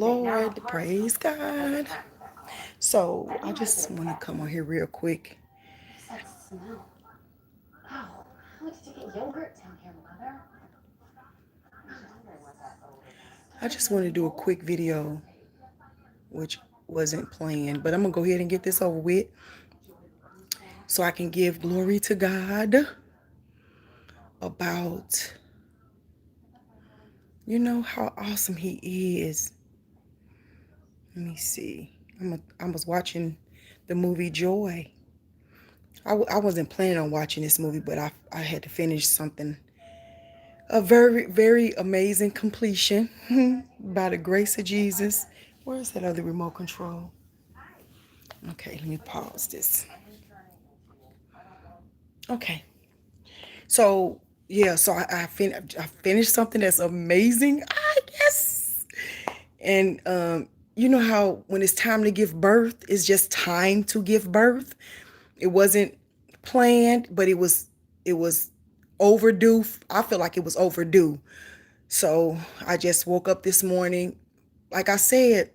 Lord, praise God. So I just want to come on here real quick. What's that smell? Oh, I went to get yogurt down here, Mother. I just want to do a quick video, which wasn't planned, but I'm going to go ahead and get this over with so I can give glory to God about, how awesome He is. Let me see. I was watching the movie Joy. I wasn't planning on watching this movie, but I had to finish something. A very, very amazing completion by the grace of Jesus. Where's that other remote control? Okay, let me pause this. Okay. So, yeah, so I finished something that's amazing, I guess. And you know how when it's time to give birth, it's just time to give birth. It wasn't planned, but it was overdue. I feel like it was overdue. So I just woke up this morning. Like I said,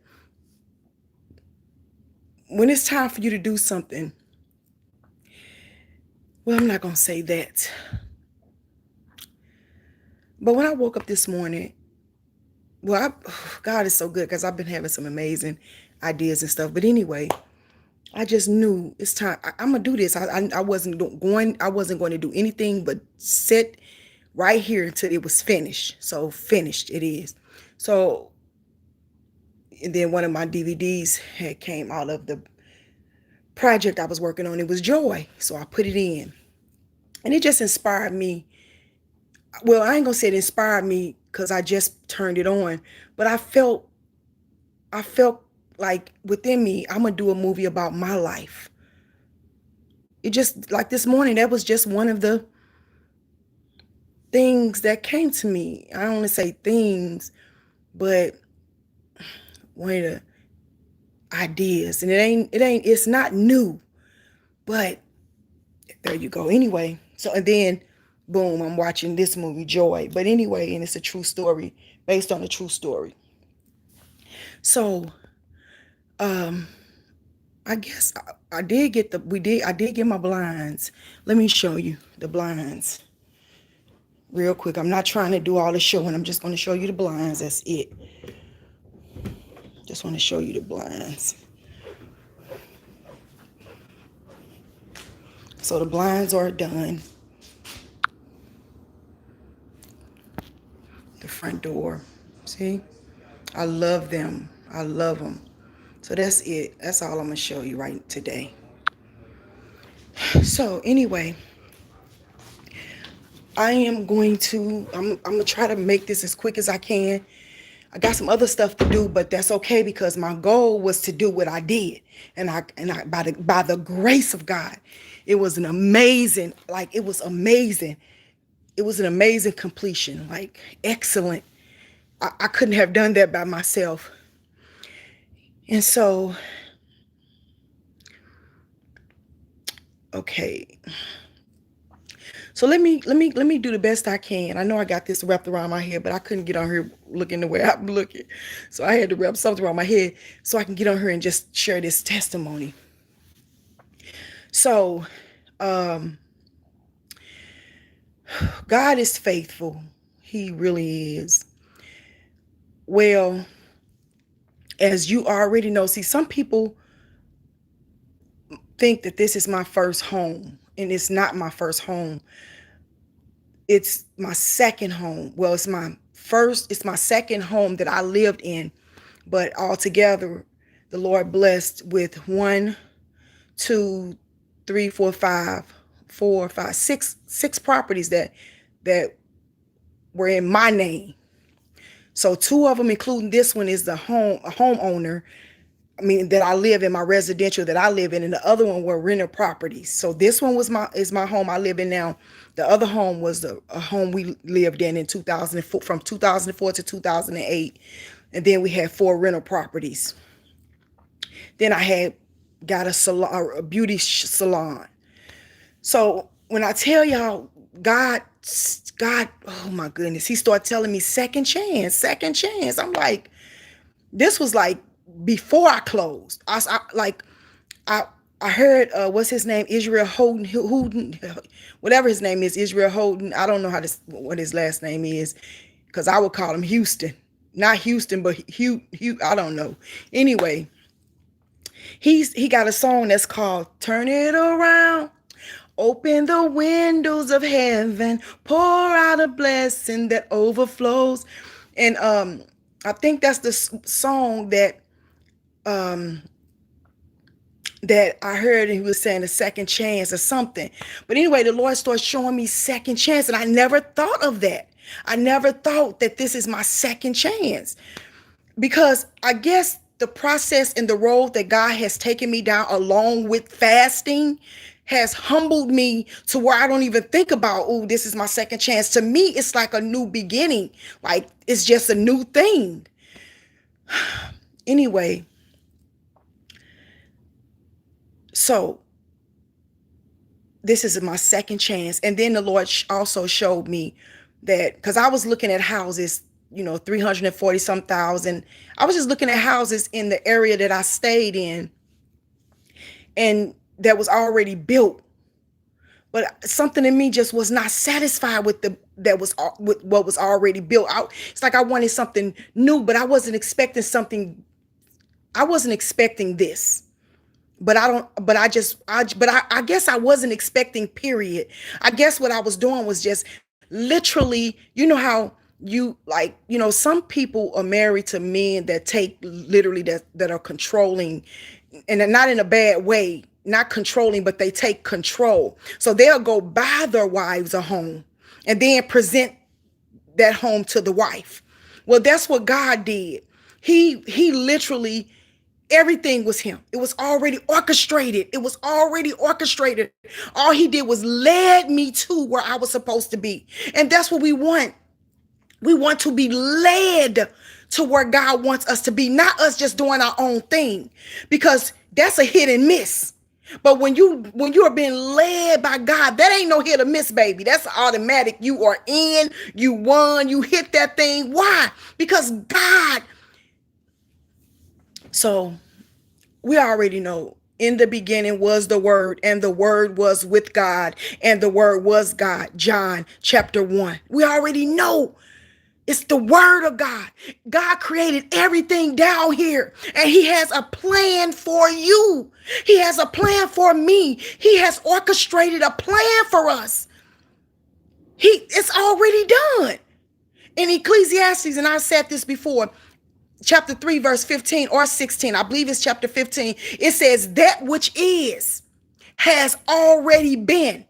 when it's time for you to do something, well, I'm not going to say that. But when I woke up this morning, God is so good because I've been having some amazing ideas and stuff. But anyway, I just knew it's time. I'm gonna do this. I wasn't going. I wasn't going to do anything but sit right here until it was finished. So finished it is. So and then one of my DVDs had came out of the project I was working on. It was Joy, so I put it in, and it just inspired me. Well, I ain't gonna say it inspired me because I just turned it on, but I felt like within me, I'm gonna do a movie about my life. It just like this morning, that was just one of the things that came to me. I don't want to say things, but one of the ideas. And it's not new, but there you go. Anyway, so and then boom, I'm watching this movie, Joy. But anyway, and it's a true story, based on a true story. So I guess I did get I did get my blinds. Let me show you the blinds real quick. I'm not trying to do all the showing. I'm just going to show you the blinds. That's it. Just want to show you the blinds. So the blinds are done. The front door. See? I love them. I love them. So that's it. That's all I'm going to show you right today. So anyway, I'm going to try to make this as quick as I can. I got some other stuff to do, but that's okay because my goal was to do what I did. And I by the grace of God, it was an amazing, it was amazing. It was an amazing completion, like excellent. I couldn't have done that by myself. And so, okay. So let me do the best I can. I know I got this wrapped around my head, but I couldn't get on here looking the way I'm looking. So I had to wrap something around my head so I can get on here and just share this testimony. So, God is faithful. He really is. Well, as you already know, see, some people think that this is my first home, and it's not my first home. It's my second home. Well, it's my second home that I lived in, but altogether, the Lord blessed with 1, 2, 3, 4, 5, 4, 5, 6 properties that were in my name. So 2 of them, including this one, is a homeowner. I mean, that I live in, my residential that I live in, and the other one were rental properties. So this one is my home I live in now. The other home was a home we lived in 2004, from 2004 to 2008, and then we had 4 rental properties. Then I had got a salon, a beauty salon. So when I tell y'all, God, oh my goodness, He started telling me second chance. I'm like, This was like before I closed. Like I I heard what's his name, Israel Holden, whatever his name is, Israel Holden. I don't know what his last name is, because I would call him Houston, not Houston, but Hugh. I don't know. Anyway, he got a song that's called "Turn It Around." Open the windows of heaven, pour out a blessing that overflows. And I think that's the song um that I heard, and he was saying a second chance or something. But anyway, the Lord started showing me second chance, and I never thought of that. I never thought that this is my second chance, because I guess the process and the road that God has taken me down, along with fasting, has humbled me to where I don't even think about, oh, this is my second chance. To me, it's like a new beginning. Like, it's just a new thing. Anyway, so this is my second chance. And then the Lord also showed me that, because I was looking at houses, 340 some thousand. I was just looking at houses in the area that I stayed in, and that was already built. But something in me just was not satisfied with with what was already built out. It's like I wanted something new, but I wasn't expecting something. I wasn't expecting this. But I guess I wasn't expecting, period. I guess what I was doing was just literally, how some people are married to men that take literally that are controlling, and not in a bad way, not controlling, but they take control. So they'll go buy their wives a home and then present that home to the wife. Well, that's what God did. He literally, everything was him. It was already orchestrated. It was already orchestrated. All he did was led me to where I was supposed to be. And that's what we want. We want to be led to where God wants us to be, not us just doing our own thing, because that's a hit and miss. But when you are being led by God, that ain't no hit or miss, baby. That's automatic. You are in, you won, you hit that thing. Why? Because God. So we already know, in the beginning was the Word, and the Word was with God, and the Word was God. John chapter 1. We already know. It's the Word of God. God created everything down here, and He has a plan for you. He has a plan for me. He has orchestrated a plan for us. It's already done. In Ecclesiastes, and I've said this before, chapter 3, verse 15 or 16, I believe it's chapter 15, it says, that which is has already been,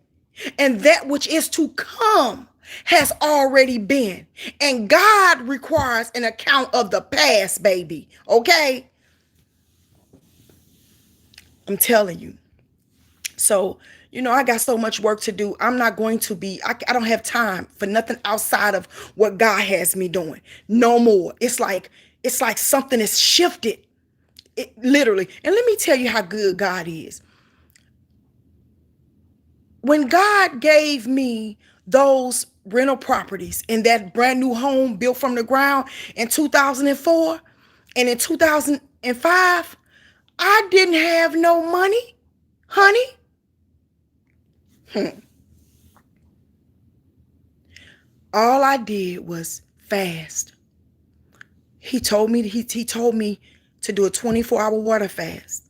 and that which is to come has already been. And God requires an account of the past, baby. Okay? I'm telling you. So, I got so much work to do. I'm not going to be, I don't have time for nothing outside of what God has me doing. No more. It's like something is shifted. It literally. And let me tell you how good God is. When God gave me those rental properties in that brand new home built from the ground in 2004 and in 2005, I didn't have no money, honey. All I did was fast. He told me to do a 24-hour water fast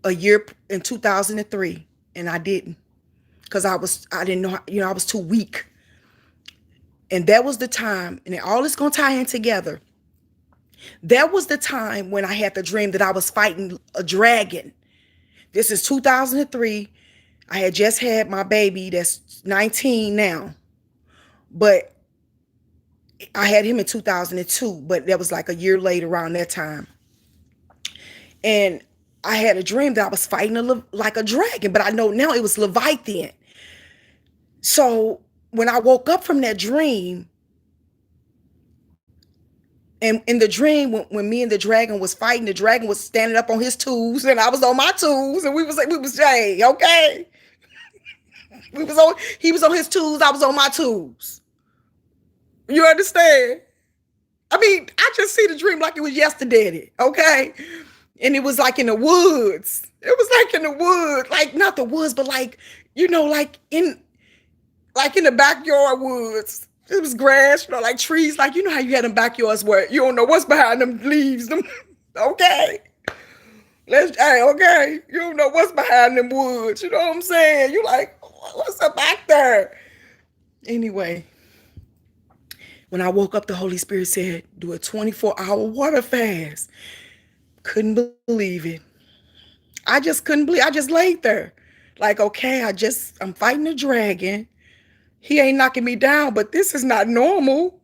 a year in 2003, and I didn't, because I didn't know, I was too weak. And that was the time, and all is going to tie in together. That was the time when I had the dream that I was fighting a dragon. This is 2003. I had just had my baby that's 19 now. But I had him in 2002, but that was like a year later around that time. And I had a dream that I was fighting like a dragon, but I know now it was Leviathan. So when I woke up from that dream, and in the dream, when me and the dragon was fighting, the dragon was standing up on his tools, and I was on my tools, and we was Jay, okay? He was on his tools, I was on my tools. You understand? I mean, I just see the dream like it was yesterday, okay? And it was like in the woods. It was like in the woods, like not the woods, but like, like in the backyard woods. It was grass, like trees, like how you had them backyards where you don't know what's behind them leaves. Them, okay. Okay. You don't know what's behind them woods. You know what I'm saying? You like, what's up back there? Anyway, when I woke up, the Holy Spirit said, do a 24-hour water fast. Couldn't believe it. I just couldn't believe. I just laid there. Like, okay, I'm fighting a dragon. He ain't knocking me down, but this is not normal.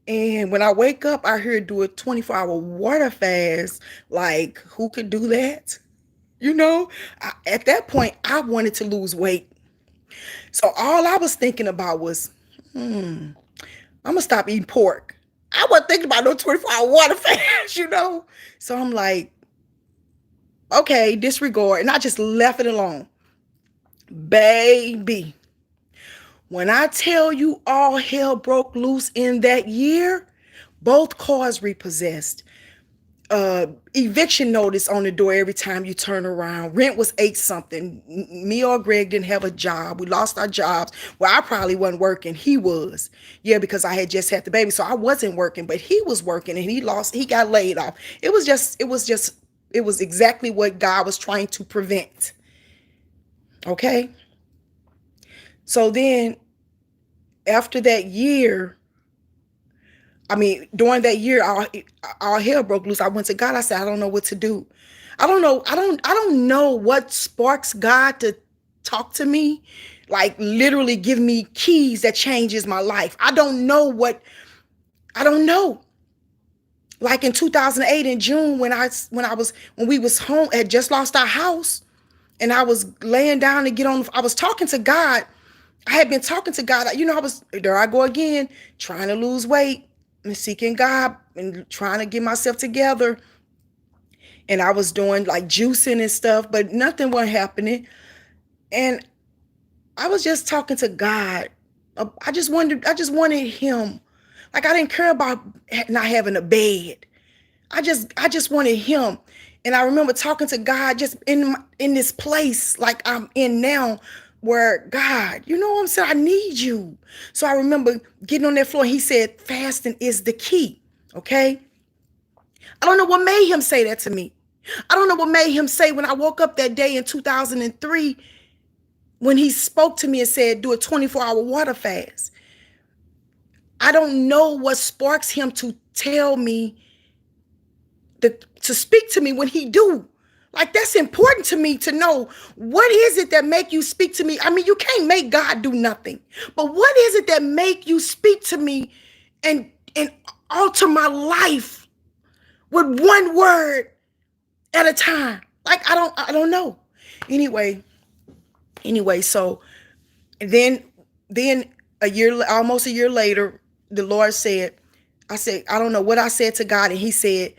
And when I wake up, I hear do a 24-hour water fast. Like, who could do that? At that point, I wanted to lose weight. So all I was thinking about was, I'm going to stop eating pork. I wasn't thinking about no 24-hour water fast. So I'm like, okay, disregard. And I just left it alone. Baby, when I tell you all hell broke loose in that year, both cars repossessed. Eviction notice on the door every time you turn around. Rent was 8 something. Me or Greg didn't have a job. We lost our jobs. Well, I probably wasn't working. He was. Yeah, because I had just had the baby. So I wasn't working, but he was working and he got laid off. It was exactly what God was trying to prevent. Okay. So then after that year, during that year, all hell broke loose. I went to God. I said, I don't know what to do. I don't know. I don't know what sparks God to talk to me, like literally give me keys that changes my life. I don't know. Like in 2008 in June, when we was home, had just lost our house, and I was laying down to get on. I was talking to God. I had been talking to God. There I go again, trying to lose weight and seeking God and trying to get myself together. And I was doing like juicing and stuff, but nothing was happening. And I was just talking to God. I just wanted him. Like, I didn't care about not having a bed. I just wanted him. And I remember talking to God just in this place like I'm in now, where God, you know what I'm saying? I need you. So I remember getting on that floor. He said, fasting is the key. Okay. I don't know what made him say that to me. I don't know what made him say when I woke up that day in 2003, when he spoke to me and said, do a 24-hour water fast. I don't know what sparks him to tell me to speak to me when he do. Like, that's important to me to know. What is it that make you speak to me? You can't make God do nothing. But what is it that make you speak to me and alter my life with one word at a time? Like, I don't know. Anyway, so then almost a year later, the Lord said, I don't know what I said to God. And he said,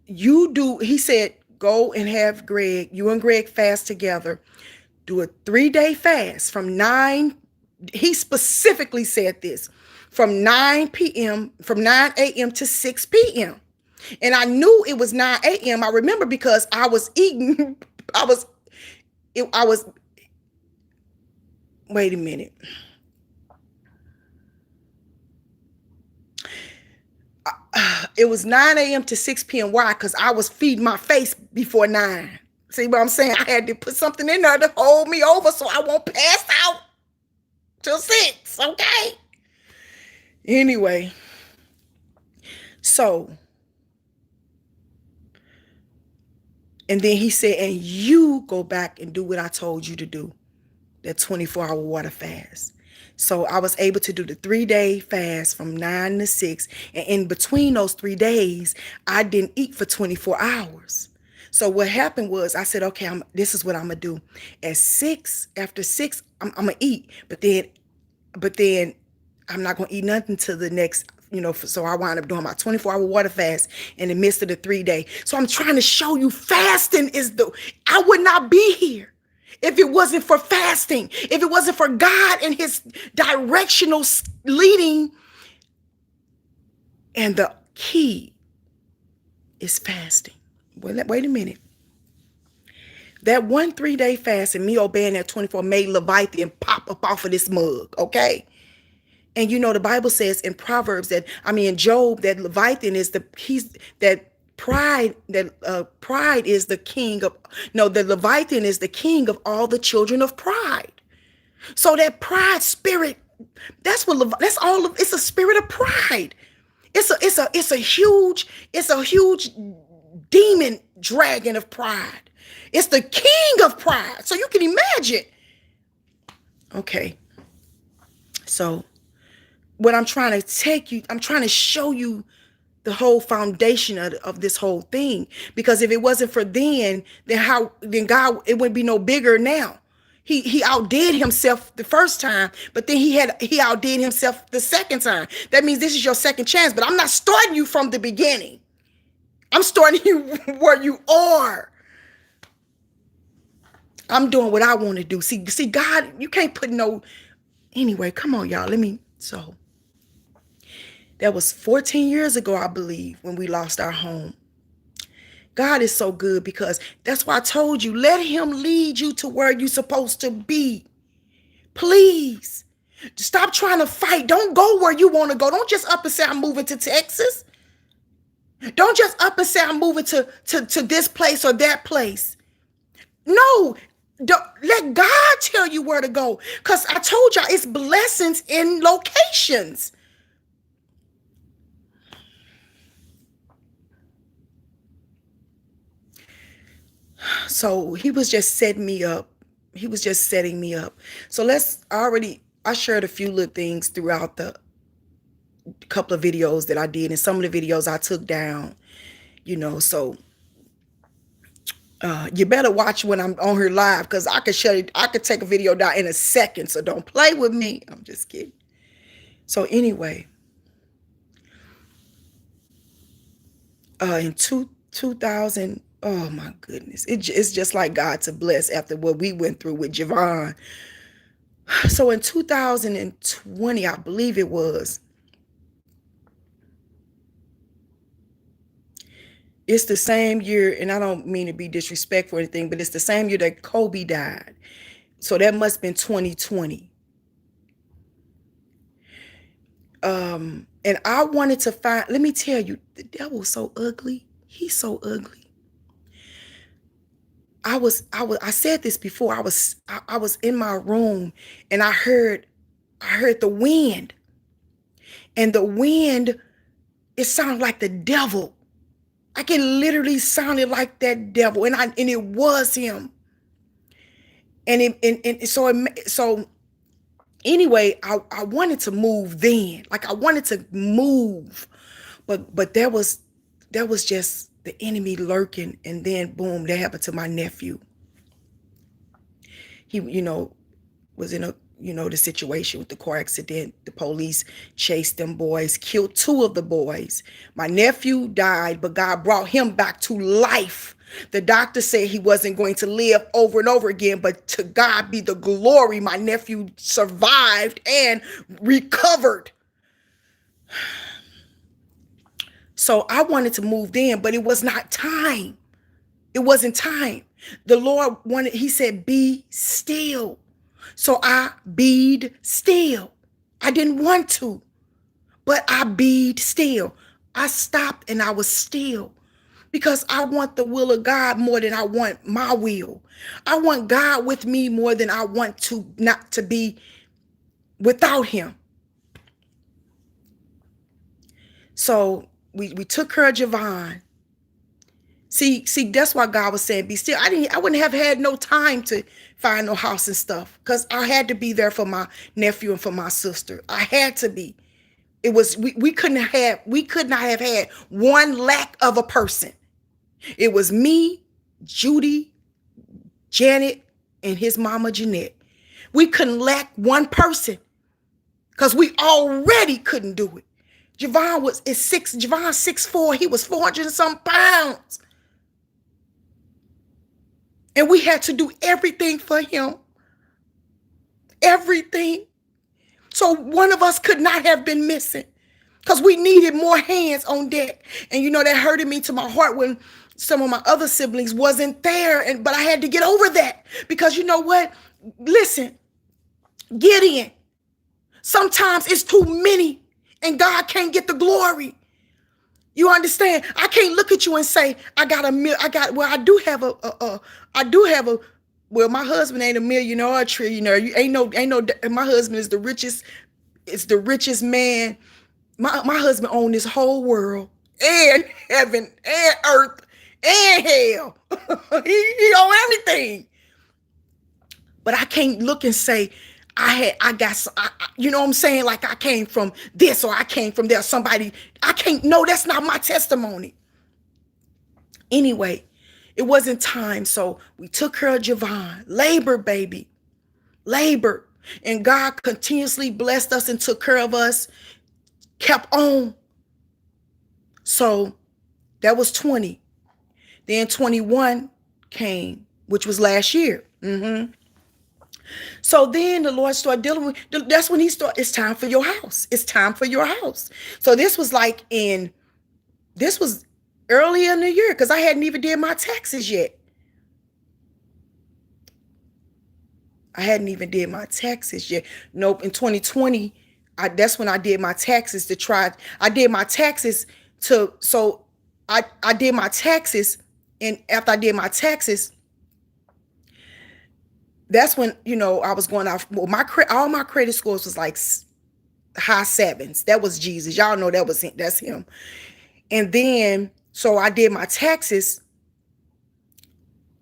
he said, go and have you and Greg fast together. Do a 3-day fast from 9. He specifically said this, from 9 a.m. to 6 p.m. And I knew it was 9 a.m. I remember because I was eating. Wait a minute. It was 9 a.m. to 6 p.m. Why? Because I was feeding my face before 9. See what I'm saying? I had to put something in there to hold me over so I won't pass out till 6. Okay. Anyway. So. And then he said, and you go back and do what I told you to do. That 24-hour water fast. So I was able to do the 3-day fast from 9 to 6. And in between those 3 days, I didn't eat for 24 hours. So what happened was I said, okay, this is what I'm going to do. After 6, I'm going to eat. But then I'm not going to eat nothing till the next, so I wound up doing my 24-hour water fast in the midst of the 3-day. So I'm trying to show you fasting I would not be here if it wasn't for fasting, if it wasn't for God and his directional leading. And the key is fasting. Well, wait a minute. That 1 3-day fast and me obeying that 24 made Leviathan pop up off of this mug, okay? And you know, the Bible says in Proverbs in Job, that Leviathan is pride is the king of, no, the Leviathan is the king of all the children of pride. So that pride spirit, it's a spirit of pride. It's a huge demon dragon of pride. It's the king of pride. So you can imagine. Okay. So what I'm trying to show you the whole foundation of this whole thing. Because if it wasn't for then God, it wouldn't be no bigger now. He outdid himself the first time, but then he outdid himself the second time. That means this is your second chance, but I'm not starting you from the beginning. I'm starting you where you are. I'm doing what I want to do. See, God, you can't put no. Anyway, come on, y'all. So that was 14 years ago, I believe, when we lost our home. God is so good, because that's why I told you, let him lead you to where you're supposed to be. Please. Stop trying to fight. Don't go where you want to go. Don't just up and say, I'm moving to Texas. Don't just up and say, I'm moving to this place or that place. No, don't let God tell you where to go. Because I told y'all, it's blessings in locations. So he was just setting me up. So I shared a few little things throughout the couple of videos that I did, and some of the videos I took down, so you better watch when I'm on here live, because I could take a video down in a second, so don't play with me. I'm just kidding. So anyway, in 2000, oh my goodness, it's just like God to bless after what we went through with Javon. So in 2020, I believe it was, it's the same year, and I don't mean to be disrespectful or anything, but it's the same year that Kobe died. So that must have been 2020. And I wanted to find, let me tell you, the devil's so ugly. He's so ugly. I said this before. I was in my room, and I heard the wind. And the wind, it sounded like the devil. Like it literally sounded like that devil, and it was him. So anyway, I wanted to move then. Like I wanted to move, but there was just the enemy lurking, and then boom, that happened to my nephew. He, was in the situation with the car accident. The police chased them boys, killed 2 of the boys. My nephew died, but God brought him back to life. The doctor said he wasn't going to live over and over again, but to God be the glory. My nephew survived and recovered. So I wanted to move then, but it was not time. It wasn't time. The Lord he said, be still. So I beed still. I didn't want to, but I beed still. I stopped and I was still, because I want the will of God more than I want my will. I want God with me more than I want to not to be without him. So we took care of Javon. See, that's why God was saying, be still. I wouldn't have had no time to find no house and stuff, because I had to be there for my nephew and for my sister. I had to be. It was, we could not have had one lack of a person. It was me, Judy, Janet, and his mama, Jeanette. We couldn't lack one person, because we already couldn't do it. Javon's 6'4". He was 400 and some pounds. And we had to do everything for him. Everything. So one of us could not have been missing. because we needed more hands on deck. And that hurted me to my heart when some of my other siblings wasn't there. But I had to get over that, because you know what? Listen, Gideon, sometimes it's too many and God can't get the glory. You understand? I can't look at you and say, I got a mil. Well, I do have a, well, my husband ain't a millionaire or a trillionaire. You ain't no, my husband is the richest, man. My husband owns this whole world and heaven and earth and hell. he own everything. But I can't look and say, you know what I'm saying? Like I came from this or I came from there. Somebody, I can't, no, that's not my testimony. Anyway, it wasn't time. So we took care of Javon. Labor, baby. Labor. And God continuously blessed us and took care of us, kept on. So that was 20. Then 21 came, which was last year. So then the Lord started dealing with, that's when he started, it's time for your house. It's time for your house. So this was early in the year, because I hadn't even did my taxes yet. Nope, in 2020, that's when I did my taxes I did my taxes, and after I did my taxes, that's when, I was going off. Well, all my credit scores was like high sevens. That was Jesus. Y'all know that's him. And then, so I did my taxes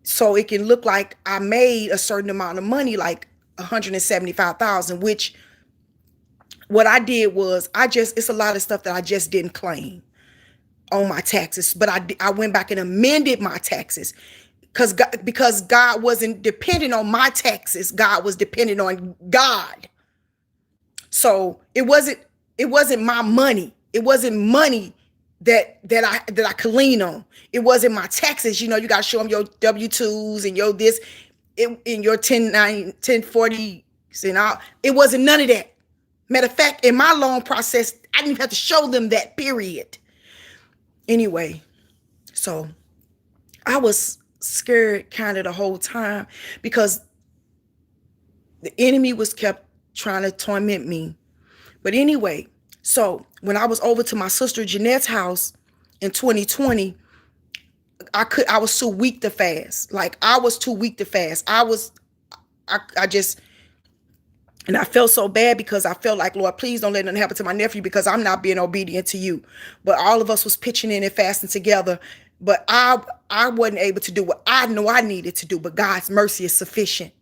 so it can look like I made a certain amount of money, like 175,000, which what I did was it's a lot of stuff that I just didn't claim on my taxes, but I went back and amended my taxes. Because God wasn't dependent on my taxes. God was dependent on God. So it wasn't my money. It wasn't money that I could lean on. It wasn't my taxes. You got to show them your W-2s and your this, in your 1040s and all. It wasn't none of that. Matter of fact, in my loan process, I didn't even have to show them that, period. Anyway, so I was scared kind of the whole time, because the enemy was kept trying to torment me. But anyway, so when I was over to my sister Jeanette's house in 2020, I was too weak to fast. Like I was too weak to fast. And I felt so bad, because I felt like, Lord, please don't let nothing happen to my nephew, because I'm not being obedient to you. But all of us was pitching in and fasting together. But I wasn't able to do what I know I needed to do, but God's mercy is sufficient.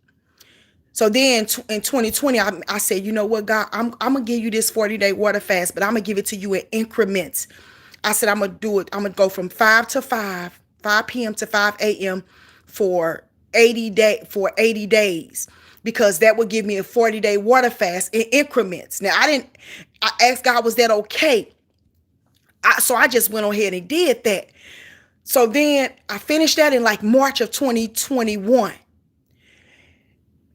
So then in 2020, I said, you know what, God, I'm going to give you this 40-day water fast, but I'm going to give it to you in increments. I said, I'm going to do it. I'm going to go from 5 p.m. to 5 a.m. for 80 days, because that would give me a 40-day water fast in increments. Now, I asked God, was that okay? So I just went ahead and did that. So then I finished that in like March of 2021.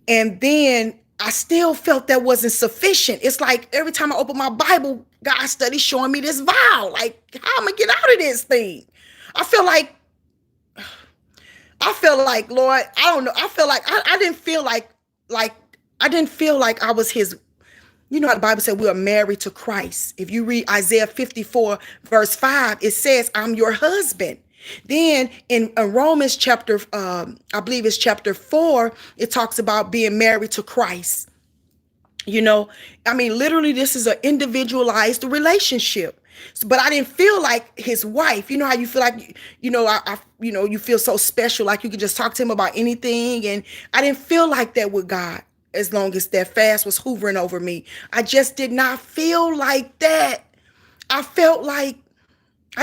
And then I still felt that wasn't sufficient. It's like every time I open my Bible, God studies showing me this vow. Like, how am I going to get out of this thing? I feel like, Lord, I don't know. I feel like I didn't feel like I was his. You know how the Bible said we are married to Christ. If you read Isaiah 54 verse 5, it says, I'm your husband. Then in Romans chapter, I believe it's chapter 4, it talks about being married to Christ. Literally, this is an individualized relationship. But I didn't feel like his wife. You know how you feel like, you feel so special, like you could just talk to him about anything. And I didn't feel like that with God, as long as that fast was hovering over me. I just did not feel like that. I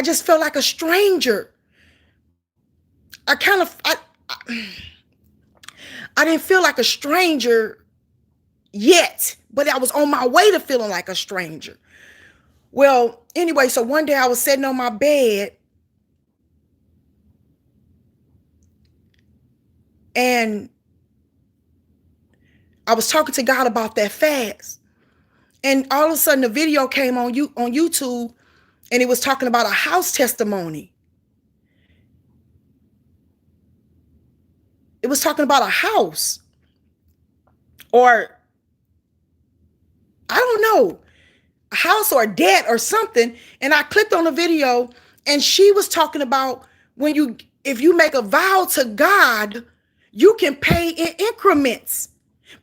just felt like a stranger. I didn't feel like a stranger yet, but I was on my way to feeling like a stranger. Well, anyway, so one day I was sitting on my bed, and I was talking to God about that fast. And all of a sudden the video came on YouTube, and it was talking about a house testimony. It was talking about a house, or I don't know, a house or a debt or something. And I clicked on the video, and she was talking about if you make a vow to God, you can pay in increments.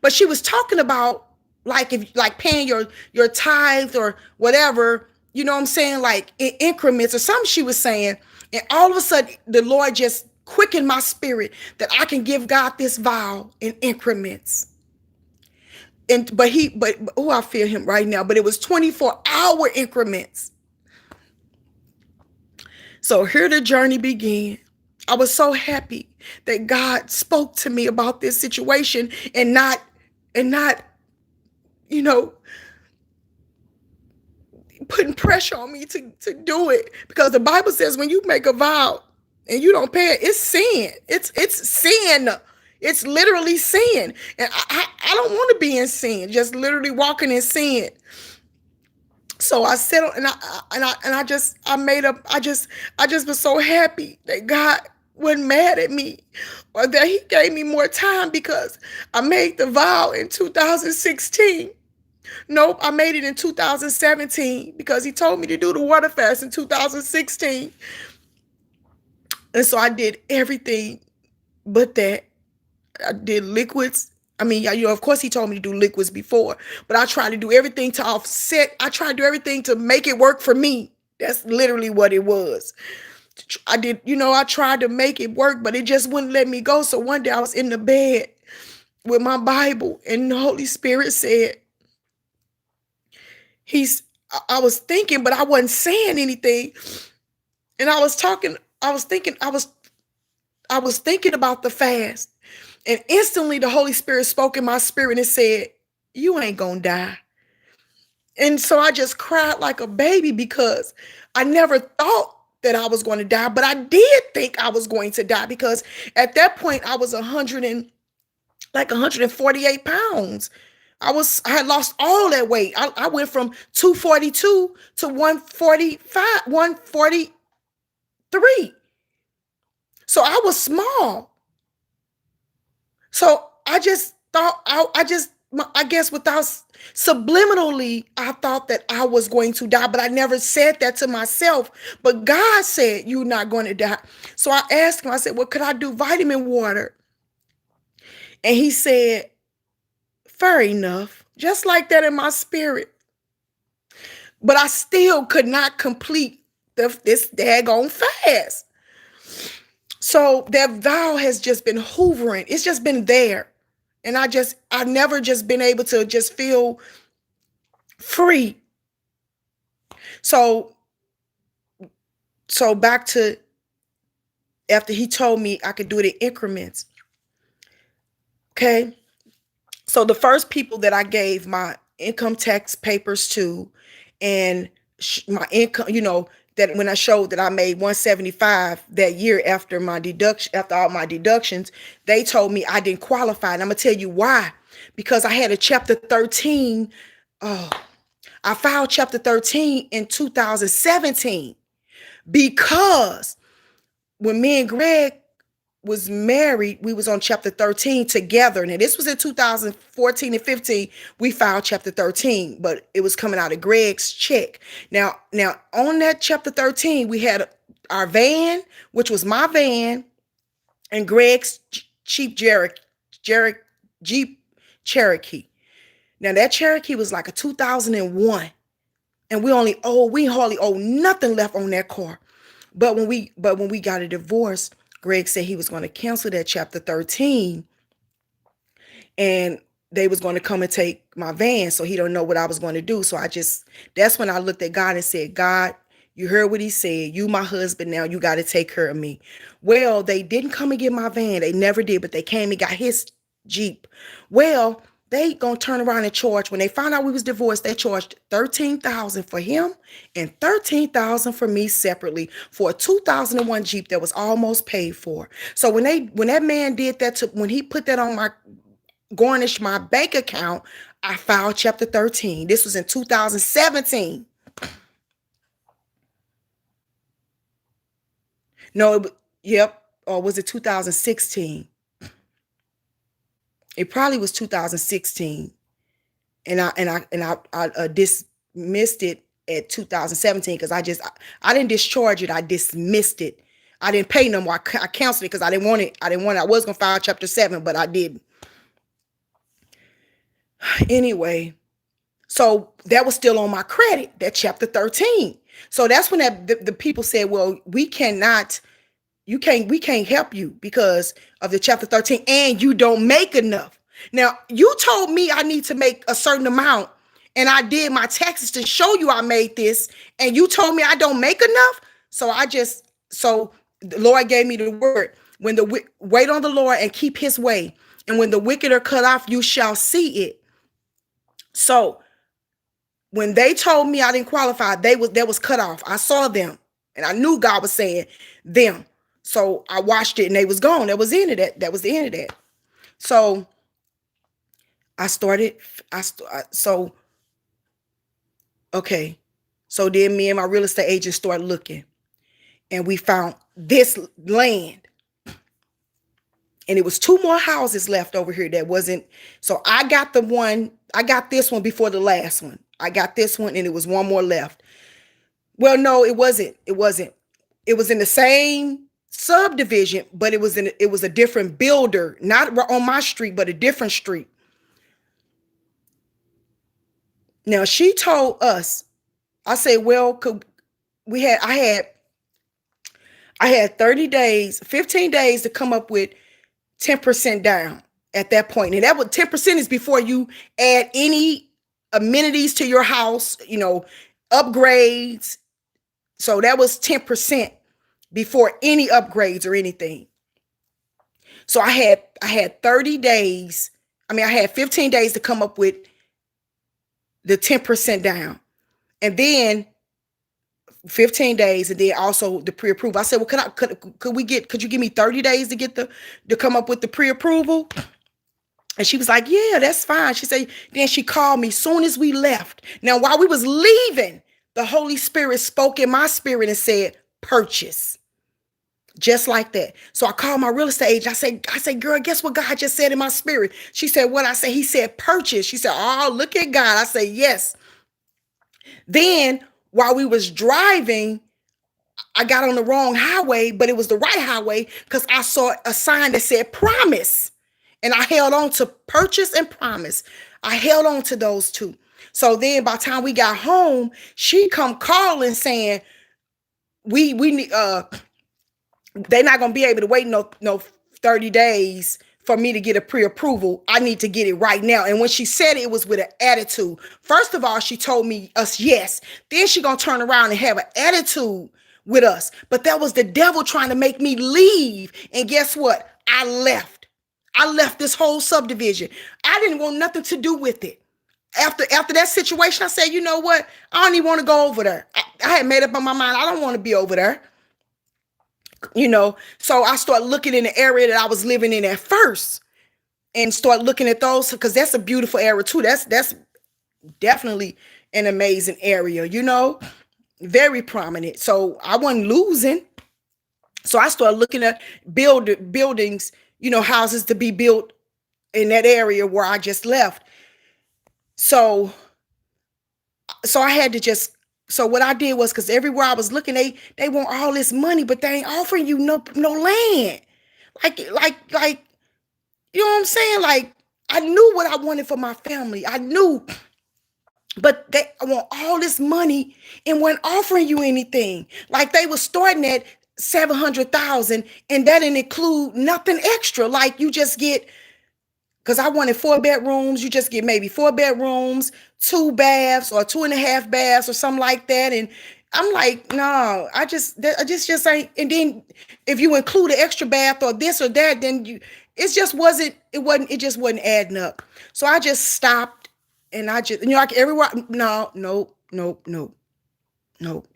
But she was talking about like paying your tithe or whatever, you know what I'm saying, like in increments or something she was saying. And all of a sudden the Lord just quickened my spirit that I can give God this vow in increments. And but oh, I feel him right now. But it was 24-hour increments. So here the journey began. I was so happy that God spoke to me about this situation, and not, you know, putting pressure on me to do it. Because the Bible says when you make a vow and you don't pay it, it's sin. It's sin. It's literally sin. And I don't want to be in sin, just literally walking in sin. So I settled, I just was so happy that God wasn't mad at me, or that he gave me more time, because I made the vow in 2016. Nope, I made it in 2017 because he told me to do the water fast in 2016. And so I did everything but that. I did liquids. I mean, of course he told me to do liquids before, but I tried to do everything to offset. I tried to do everything to make it work for me. That's literally what it was. I tried to make it work, but it just wouldn't let me go. So one day I was in the bed with my Bible, and the Holy Spirit said, I was thinking, but I wasn't saying anything. And I was talking, I was thinking about the fast. And instantly the Holy Spirit spoke in my spirit and said, you ain't gonna die. And so I just cried like a baby, because I never thought that I was going to die, but I did think I was going to die, because at that point I was 148 pounds. I had lost all that weight. I went from 242 to 145, 143. So I was small. So I just thought, I guess without subliminally, I thought that I was going to die, but I never said that to myself. But God said, you're not going to die. So I asked him, I said, well, could I do vitamin water? And he said, fair enough, just like that in my spirit. But I still could not complete this daggone fast. So that vow has just been hovering. It's just been there. And I've never just been able to just feel free. So back to after he told me I could do it in increments. Okay. So the first people that I gave my income tax papers to, and my income, that when I showed that I made 175 that year after all my deductions, they told me I didn't qualify. And I'm gonna tell you why. Because I had a chapter 13. I filed chapter 13 in 2017, because when me and Greg was married, we was on chapter 13 together. And this was in 2014 and 15. We filed chapter 13, but it was coming out of Greg's check. Now on that chapter 13, we had our van, which was my van, and Greg's Jeep Cherokee. Now that Cherokee was like a 2001, and we hardly owe nothing left on that car. But when we got a divorce, Greg said he was going to cancel that chapter 13, and they was going to come and take my van. So he don't know what I was going to do. So that's when I looked at God and said, God, you heard what he said. You my husband now. You got to take care of me. Well, they didn't come and get my van. They never did, but they came and got his Jeep. Well, they gonna turn around and charge. When they found out we was divorced, they charged $13,000 for him and $13,000 for me separately for a 2001 Jeep that was almost paid for. So when that man did that, when he put that on garnished my bank account, I filed chapter 13. This was in 2017. No, yep. Or was it 2016? It probably was 2016. And I dismissed it at 2017 because I didn't discharge it. I dismissed it. I didn't pay no more. I canceled it because I didn't want it. I was gonna file chapter 7, but I didn't. Anyway, so that was still on my credit, that chapter 13. So that's when the people said, well, we can't help you because of the chapter 13 and you don't make enough. Now, you told me I need to make a certain amount and I did my taxes to show you I made this and you told me I don't make enough. So the Lord gave me the word, when wait on the Lord and keep his way. And when the wicked are cut off, you shall see it. So when they told me I didn't qualify, that was cut off. I saw them and I knew God was saying them. So I watched it and they was gone. That was the end of that. That was the end of that. So I started, so, okay. So then me and my real estate agent started looking and we found this land. And it was 2 more houses left over here that wasn't. So I got this one before the last one. I got this one and it was 1 more left. Well, no, it wasn't. It was in the same subdivision, but it was a different builder, not on my street, but a different street. Now she told us, I said, well, I had 30 days, 15 days to come up with 10% down at that point. And that was 10% is before you add any amenities to your house, upgrades. So that was 10% before any upgrades or anything. So I had 30 days. I had 15 days to come up with the 10% down. And then 15 days, and then also the pre-approval. I said, well, could you give me 30 days to come up with the pre-approval? And she was like, yeah, that's fine. She said, then she called me soon as we left. Now, while we was leaving, the Holy Spirit spoke in my spirit and said, purchase. Just like that. So I called my real estate agent. I said, girl, guess what God just said in my spirit? She said, what? I said, he said, purchase. She said, oh, look at God. I said, yes. Then while we was driving, I got on the wrong highway, but it was the right highway because I saw a sign that said promise. And I held on to purchase and promise. I held on to those two. So then by the time we got home, she come calling saying, we need they're not gonna be able to wait no 30 days for me to get a pre-approval. I need to get it right now. And when she said it was with an attitude. First of all, she told us yes. Then she gonna turn around and have an attitude with us. But that was the devil trying to make me leave. And guess what? I left. I left this whole subdivision. I didn't want nothing to do with it. After that situation, I said, you know what? I don't even want to go over there. I had made up my mind. I don't want to be over there. So I started looking in the area that I was living in at first and start looking at those because that's a beautiful area too. That's definitely an amazing area, very prominent. So I wasn't losing. So I started looking at buildings, houses to be built in that area where I just left. So I had to just, so what I did was, because everywhere I was looking, they want all this money, but they ain't offering you no land. Like, you know what I'm saying? Like, I knew what I wanted for my family. I knew, but they want all this money and weren't offering you anything. Like they was starting at 700,000 and that didn't include nothing extra. Like you just get, because I wanted 4 bedrooms, you just get maybe 4 bedrooms, 2 baths or 2.5 baths or something like that. And I'm like, no, I just ain't. And then if you include an extra bath or this or that, then it just wasn't adding up. So I just stopped and I just, like everywhere, no,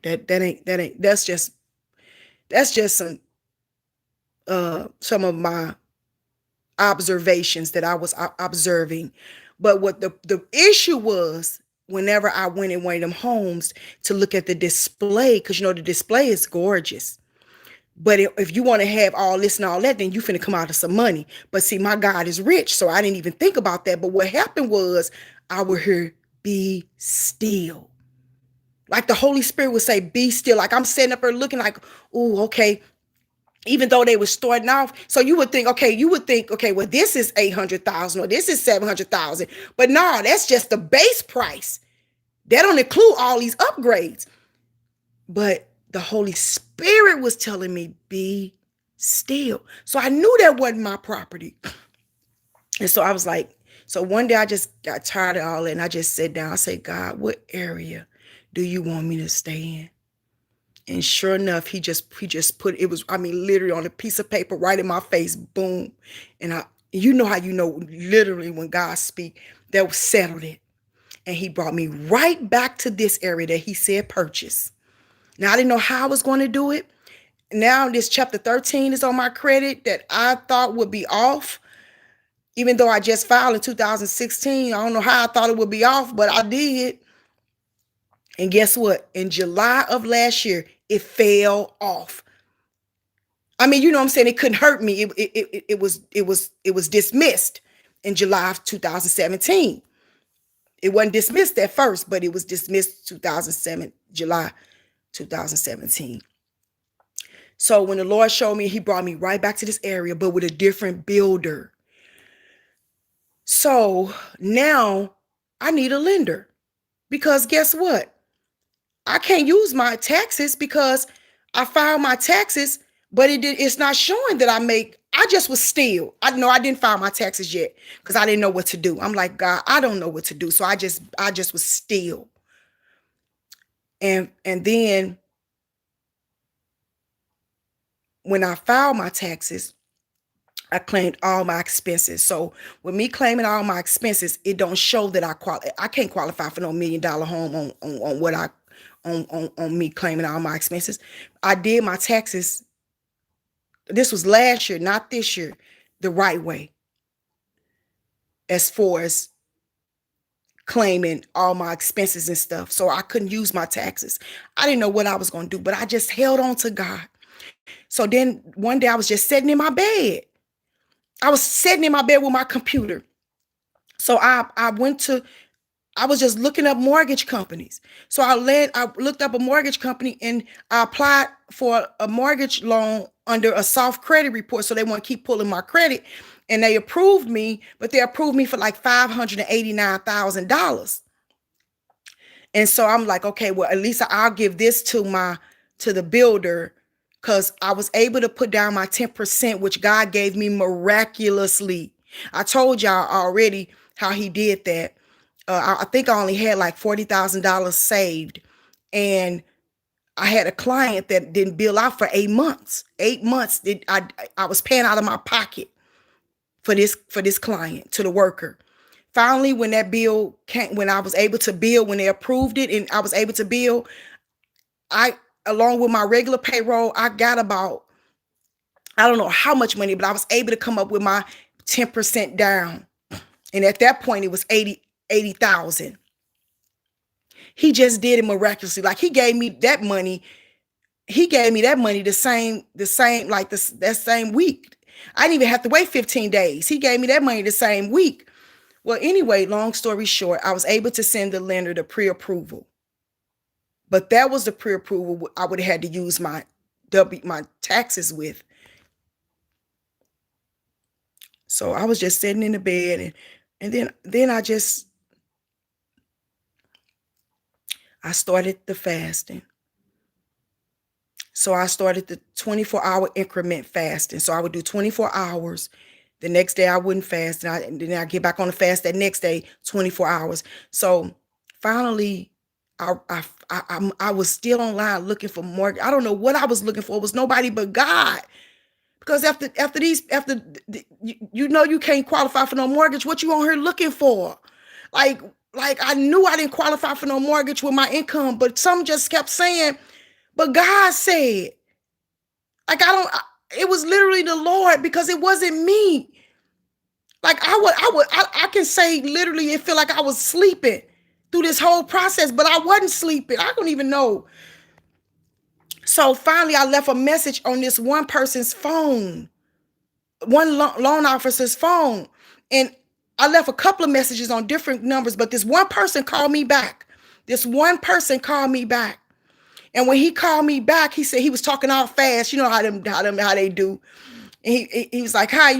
that ain't, that's just some of my observations that I was observing But what the issue was, whenever I went in one of them homes to look at the display, because the display is gorgeous. But if you want to have all this and all that, then you finna come out of some money. But see, my God is rich, so I didn't even think about that. But what happened was, I would hear, be still. Like the Holy Spirit would say, be still. Like I'm sitting up there looking like, oh, okay. Even though they were starting off. So you would think, okay, well, this is 800,000 or this is 700,000. But no, that's just the base price. That don't include all these upgrades. But the Holy Spirit was telling me, be still. So I knew that wasn't my property. And so I was like, so one day I just got tired of all that, and I just sat down. I said, God, what area do you want me to stay in? And sure enough, he just put, it was, I mean, literally on a piece of paper right in my face, boom. And you know how literally when God speak, that settled it. And he brought me right back to this area that he said purchase. Now, I didn't know how I was going to do it. Now this chapter 13 is on my credit that I thought would be off. Even though I just filed in 2016, I don't know how I thought it would be off, but I did. And guess what? In July of last year, it fell off. I mean, what I'm saying? It couldn't hurt me. It was dismissed in July of 2017. It wasn't dismissed at first, but it was dismissed July 2017. So when the Lord showed me, he brought me right back to this area, but with a different builder. So now I need a lender, because guess what? I can't use my taxes because I filed my taxes, but it's not showing that I just was still. I didn't file my taxes yet because I didn't know what to do. I'm like, God, I don't know what to do. So I just was still. And then when I filed my taxes, I claimed all my expenses. So with me claiming all my expenses, it don't show that I can't qualify for no $1 million home on what on me claiming all my expenses. I did my taxes. This was last year, not this year, the right way. As far as claiming all my expenses and stuff. So I couldn't use my taxes. I didn't know what I was going to do, but I just held on to God. So then one day I was just sitting in my bed. I was sitting in my bed with my computer. So I was just looking up mortgage companies. So I looked up a mortgage company and I applied for a mortgage loan under a soft credit report. So they want to keep pulling my credit, and they approved me, but they approved me for like $589,000. And so I'm like, okay, well, at least I'll give this to the builder, because I was able to put down my 10%, which God gave me miraculously. I told y'all already how he did that. I think I only had like $40,000 saved. And I had a client that didn't bill out for 8 months. 8 months, I was paying out of my pocket for this client, to the worker. Finally, when that bill came, when I was able to bill, when they approved it and I was able to bill, along with my regular payroll, I got about, I don't know how much money, but I was able to come up with my 10% down. And at that point, it was 80,000. He just did it miraculously. Like he gave me that money. He gave me that money the same, like that same week. I didn't even have to wait 15 days. He gave me that money the same week. Well, anyway, long story short, I was able to send the lender the pre-approval. But that was the pre-approval I would have had to use my taxes with. So I was just sitting in the bed, and then I started the fasting. So I started the 24-hour increment fasting. So I would do 24 hours. The next day I wouldn't fast. And then I get back on the fast that next day, 24 hours. So finally, I was still online looking for more. I don't know what I was looking for. It was nobody but God. Because you can't qualify for no mortgage. What you on here looking for? Like I knew I didn't qualify for no mortgage with my income, but some just kept saying, but God said, like, it was literally the Lord, because it wasn't me. Like I can say literally it feel like I was sleeping through this whole process, but I wasn't sleeping. I don't even know. So finally I left a message on this one person's phone, one loan officer's phone. And I left a couple of messages on different numbers, but this one person called me back. This one person called me back. And when he called me back, he said he was talking all fast. You know how they do. And he was like, "Hi,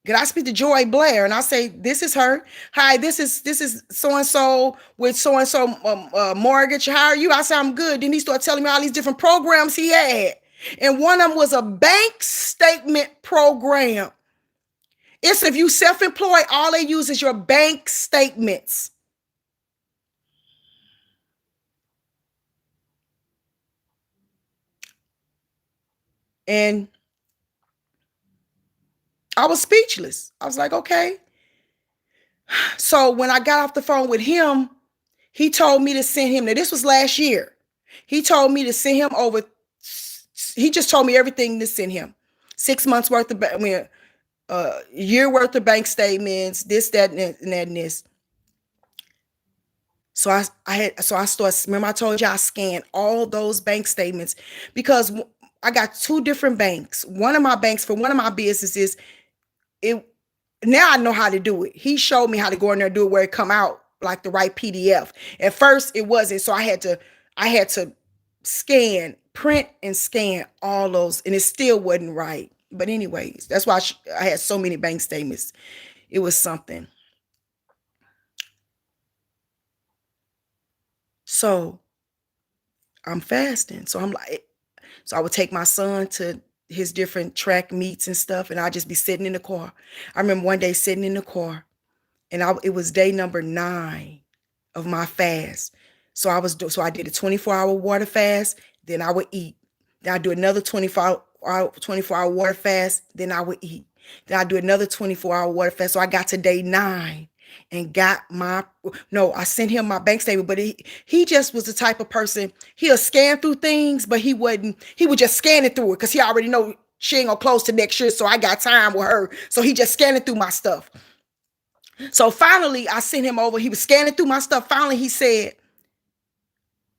can I speak to Joy Blair?" And I say, "This is her. Hi, this is so and so with so and so mortgage. How are you?" I said, "I'm good." Then he started telling me all these different programs he had, and one of them was a bank statement program. It's if you self-employed, all they use is your bank statements. And I was speechless. I was like, okay. So when I got off the phone with him, he told me to send him. Now, this was last year. He told me to send him over. He just told me everything to send him. 6 months worth of, year worth of bank statements, this, that, and this. So I started, remember I told you I scanned all those bank statements because I got two different banks. One of my banks for one of my businesses, it now I know how to do it. He showed me how to go in there and do it where it come out like the right PDF. At first it wasn't, so I had to print and scan all those, and it still wasn't right. But anyways, that's why I had so many bank statements. It was something. So I'm fasting. So I would take my son to his different track meets and stuff, and I'd just be sitting in the car. I remember one day sitting in the car, and it was day number 9 of my fast. So I did a 24-hour water fast, then I would eat. Then I do another 24-hour water fast, then I would eat. Then I do another 24-hour water fast. So I got to day 9 and got my no, I sent him my bank statement, but he just was the type of person, he'll scan through things, but he would just scan it through it because he already know she ain't gonna close to next year. So I got time with her. So he just scanning through my stuff. So finally, I sent him over. He was scanning through my stuff. Finally, he said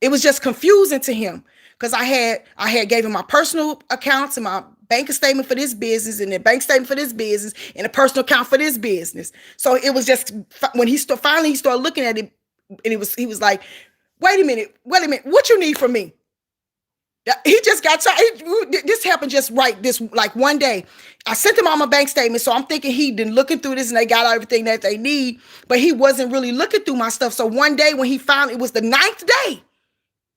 it was just confusing to him because I had gave him my personal accounts and my bank statement for this business and the bank statement for this business and a personal account for this business. So it was just when finally he started looking at it, and he was like, wait a minute, what you need from me? He just got tired. This happened just right. This like one day, I sent him all my bank statements, so I'm thinking he been looking through this and they got everything that they need, but he wasn't really looking through my stuff. So one day when he found it was the 9th day,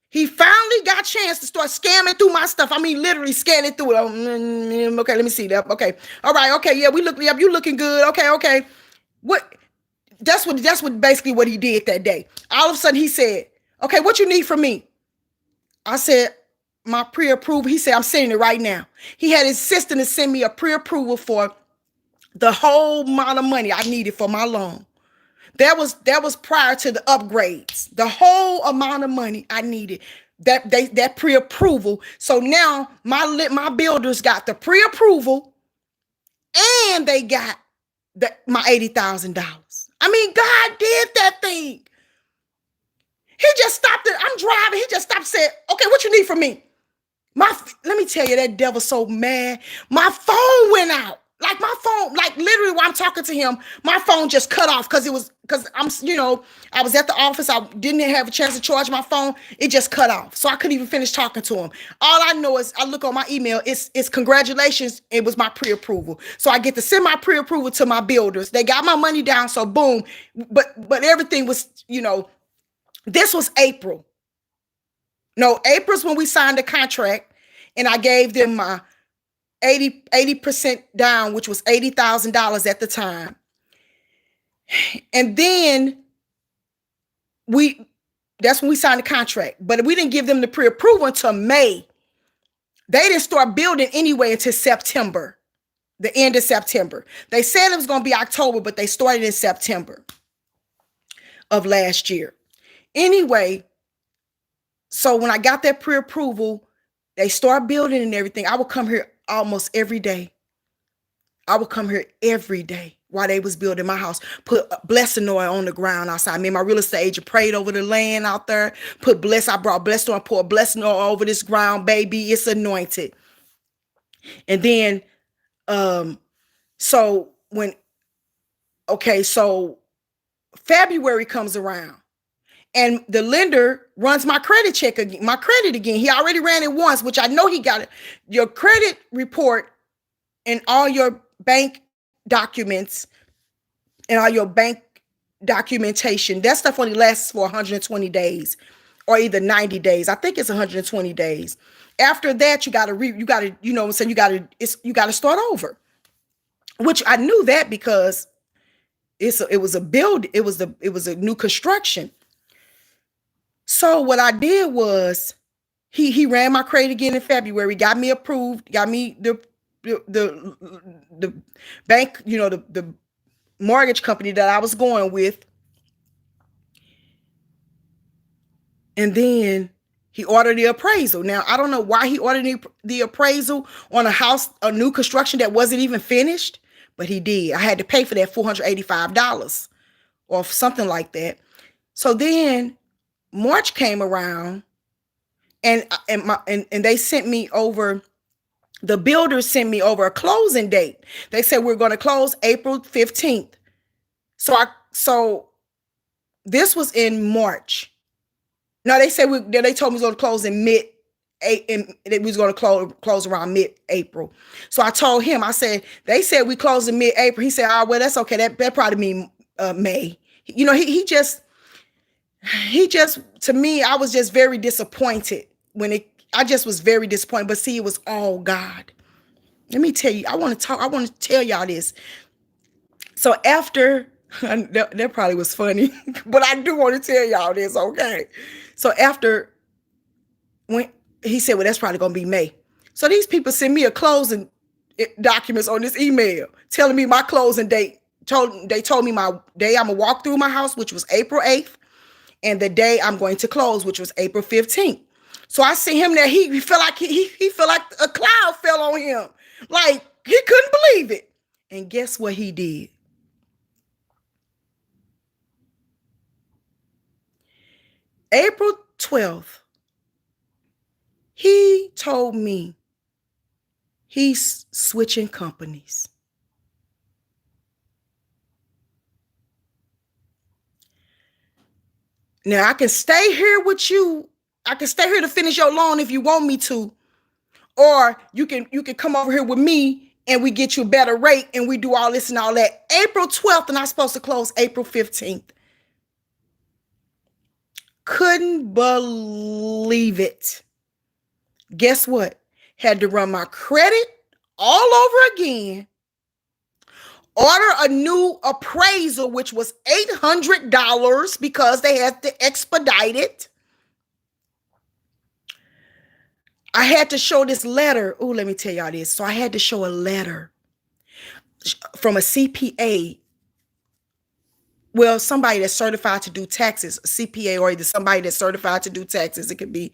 he finally got a chance to start scamming through my stuff. I mean, literally scanning through it. Okay, let me see that. Okay, all right, okay, yeah, we looking up. You looking good? Okay. What? That's what basically what he did that day. All of a sudden, he said, "Okay, what you need from me?" I said, my pre-approval. He said, I'm sending it right now. He had his assistant to send me a pre-approval for the whole amount of money I needed for my loan. That was prior to the upgrades. The whole amount of money I needed. That pre-approval. So now my builders got the pre-approval and they got my $80,000. I mean, God did that thing. He just stopped it. I'm driving. He just stopped and said, okay, what you need from me? Let me tell you, that devil's so mad. My phone went out. Like my phone, like literally while I'm talking to him, my phone just cut off because I was at the office. I didn't have a chance to charge my phone. It just cut off. So I couldn't even finish talking to him. All I know is I look on my email. It's congratulations. It was my pre-approval. So I get to send my pre-approval to my builders. They got my money down. So boom. But everything was, this was April. No, April's when we signed the contract, and I gave them my 80% down, which was $80,000 at the time. And then that's when we signed the contract, but we didn't give them the pre-approval until May. They didn't start building anyway until September, the end of September. They said it was going to be October, but they started in September of last year. Anyway, so when I got that pre-approval, they start building and everything. I would come here almost every day. I would come here every day while they was building my house, put blessing oil on the ground outside. Me and my real estate agent prayed over the land out there, I brought blessed oil, poured blessing oil over this ground, baby. It's anointed. And then, so when, okay, so February comes around and the lender runs my credit check again, my credit again. He already ran it once, which I know he got it. Your credit report and all your bank documents and all your bank documentation, that stuff only lasts for 120 days or either 90 days. I think it's 120 days. After that, you gotta, you know what I'm saying? You gotta start over, which I knew that because it was a new construction. So what I did was he ran my credit again in February, got me approved, got me the bank, the mortgage company that I was going with. And then he ordered the appraisal. Now, I don't know why he ordered the appraisal on a new construction that wasn't even finished, but he did. I had to pay for that $485 or something like that. So then March came around and they sent me over, the builders sent me over a closing date. They said we're going to close April 15th. So this was in March. No, they said they told me we was going to close in it was going to close around mid-April. So I told him, I said, they said we close in mid-April. He said, oh, well, that's okay. That probably mean May. He just, to me, I was just very disappointed I just was very disappointed. But see, it was all God. Let me tell you, I want to tell y'all this. So after, that probably was funny, but I do want to tell y'all this, okay? So after, when he said, well, that's probably going to be May. So these people send me a closing documents on this email telling me my closing date. They told me my day I'm going to walk through my house, which was April 8th, and the day I'm going to close, which was April 15th. So I see him there. He felt like he felt like a cloud fell on him. Like he couldn't believe it. And guess what he did? April 12th, he told me he's switching companies. Now I can stay here with you. I can stay here to finish your loan if you want me to. Or you can come over here with me and we get you a better rate and we do all this and all that. April 12th, and I'm supposed to close April 15th. Couldn't believe it. Guess what? Had to run my credit all over again. Order a new appraisal, which was $800 because they had to expedite it. I had to show this letter. Oh, let me tell y'all this. So I had to show a letter from a CPA. Well, somebody that's certified to do taxes, a CPA, or either somebody that's certified to do taxes. It could be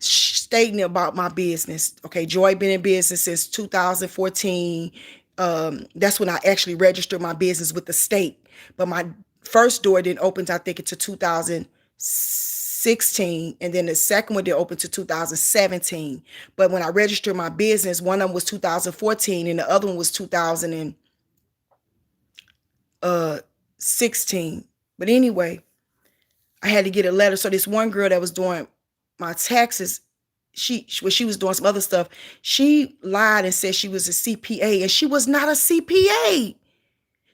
stating about my business. Okay, Joy been in business since 2014. That's when I actually registered my business with the state. But my first door didn't open, I think, until 2016, and then the second one didn't open to 2017. But when I registered my business, one of them was 2014, and the other one was 2016. But anyway, I had to get a letter. So this one girl that was doing my taxes, she was doing some other stuff. She lied and said she was a CPA, and she was not a CPA.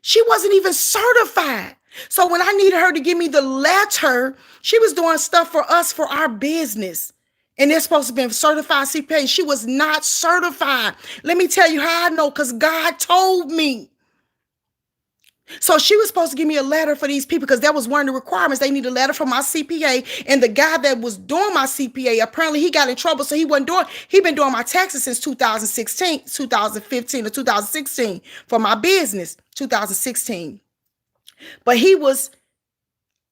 She wasn't even certified. So when I needed her to give me the letter, she was doing stuff for us for our business. And they're supposed to be certified CPA. She was not certified. Let me tell you how I know, because God told me. So she was supposed to give me a letter for these people because that was one of the requirements. They need a letter from my CPA. And the guy that was doing my CPA, apparently he got in trouble. So he'd been doing my taxes since 2015 or 2016 for my business, 2016. But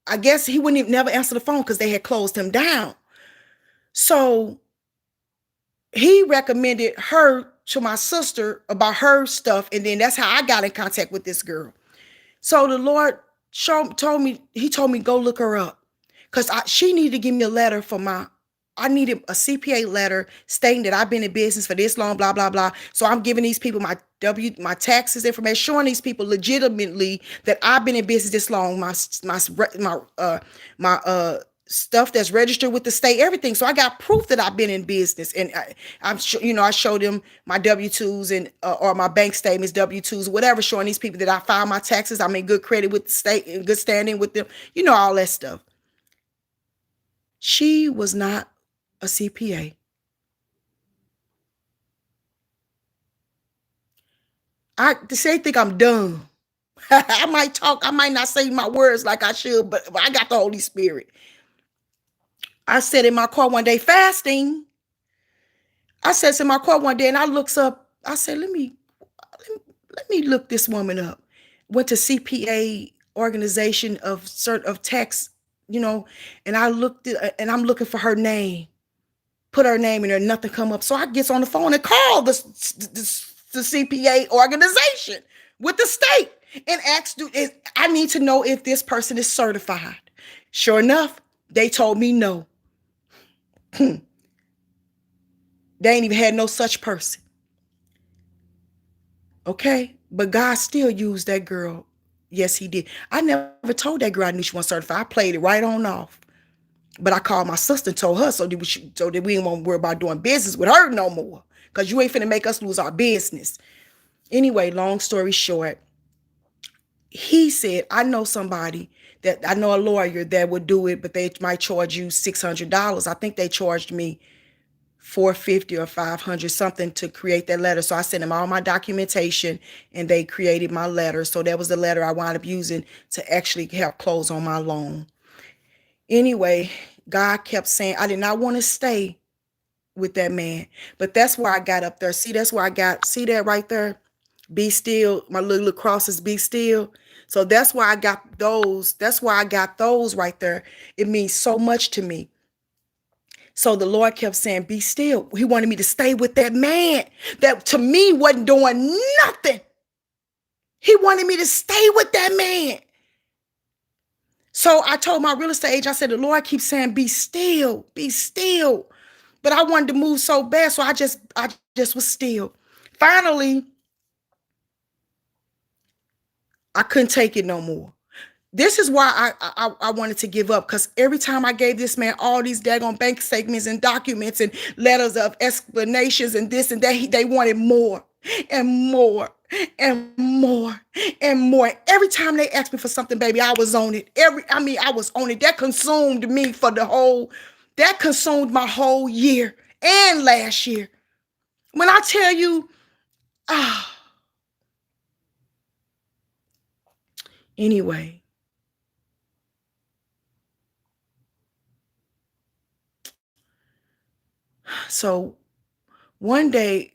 I guess he wouldn't even never answer the phone because they had closed him down. So he recommended her to my sister about her stuff. And then that's how I got in contact with this girl. So the Lord he told me, go look her up. Because she needed to give me a letter for I needed a CPA letter stating that I've been in business for this long, blah, blah, blah. So I'm giving these people my taxes information, showing these people legitimately that I've been in business this long, my stuff that's registered with the state, everything. So I got proof that I've been in business, and I showed them my W-2s and or my bank statements, W-2s, whatever, showing these people that I filed my taxes. I'm in good credit with the state, in good standing with them, all that stuff. She was not a CPA. They think I'm dumb. I might talk, I might not say my words like I should, but I got the Holy Spirit. I sat in my car one day fasting. I sat in my car one day and I looks up. I said, let me look this woman up. Went to CPA organization of tax, and I looked at, and I'm looking for her name. Put her name in there, nothing come up. So I gets on the phone and call the CPA organization with the state and asked, I need to know if this person is certified. Sure enough, they told me no. They ain't even had no such person. Okay, but God still used that girl. Yes, he did. I never told that girl I knew she wasn't certified. I played it right on off. But I called my sister and told her so that we didn't want to worry about doing business with her no more. Because you ain't finna make us lose our business. Anyway, long story short, he said, I know somebody I know a lawyer that would do it, but they might charge you $600. I think they charged me $450 or $500 something to create that letter. So I sent them all my documentation and they created my letter. So that was the letter I wound up using to actually help close on my loan. Anyway, God kept saying I did not want to stay with that man, but that's where I got up there. See, that's where see that right there? Be still. My little cross is be still. So that's why I got those. That's why I got those right there. It means so much to me. So the Lord kept saying, be still. He wanted me to stay with that man that to me wasn't doing nothing. He wanted me to stay with that man. So I told my real estate agent, I said, the Lord keeps saying, be still, be still. But I wanted to move so bad. So I just was still. Finally, I couldn't take it no more. This is why I wanted to give up, because every time I gave this man all these daggone bank statements and documents and letters of explanations and this and that, they wanted more and more and more and more. Every time they asked me for something, baby, I was on it. I was on it. That consumed me that consumed my whole year and last year. When I tell you, anyway. So one day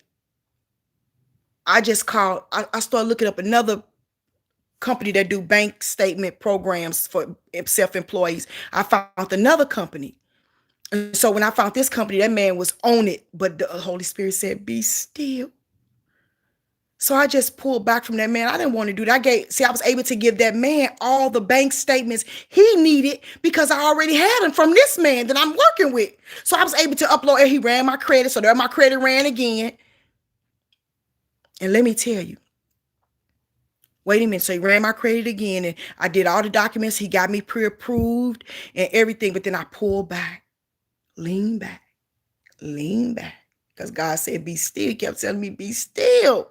I just called, I started looking up another company that do bank statement programs for self-employees. I found another company. And so when I found this company, that man was on it, but the Holy Spirit said, be still. So I just pulled back from that man. I didn't want to do that. I was able to give that man all the bank statements he needed because I already had them from this man that I'm working with. So I was able to upload, and he ran my credit. So there my credit ran again. And let me tell you, wait a minute. So he ran my credit again, and I did all the documents. He got me pre-approved and everything. But then I pulled back, lean back, because God said, be still. He kept telling me, be still.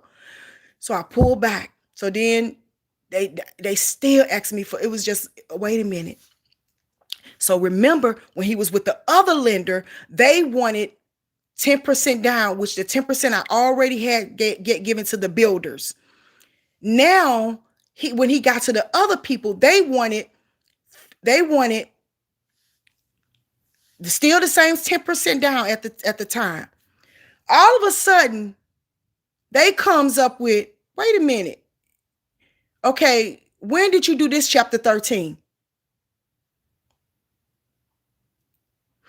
So I pulled back. So then they still asked me it was just, wait a minute. So remember, when he was with the other lender, they wanted 10% down, which the 10% I already had get given to the builders. Now, when he got to the other people, they wanted still the same 10% down at the time. All of a sudden, they comes up with, wait a minute. Okay, when did you do this chapter 13?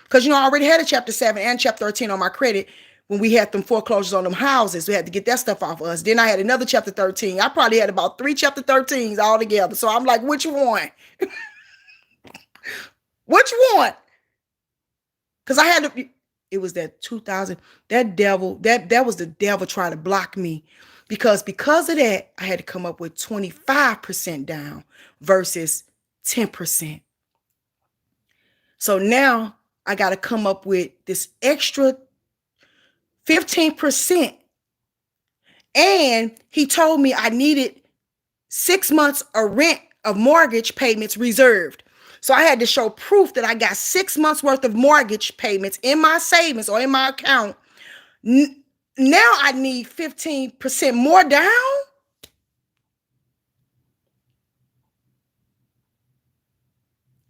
Because I already had a chapter 7 and chapter 13 on my credit. when we had them foreclosures on them houses. We had to get that stuff off of us. Then I had another chapter 13. I probably had about 3 chapter 13s all together. So I'm like, which one? Which one? Because I had to, it was that 2000, that devil, that was the devil trying to block me. Because of that, I had to come up with 25% down versus 10%. So now I got to come up with this extra 15%. And he told me I needed 6 months of rent of mortgage payments reserved. So I had to show proof that I got 6 months worth of mortgage payments in my savings or in my account. Now I need 15% more down.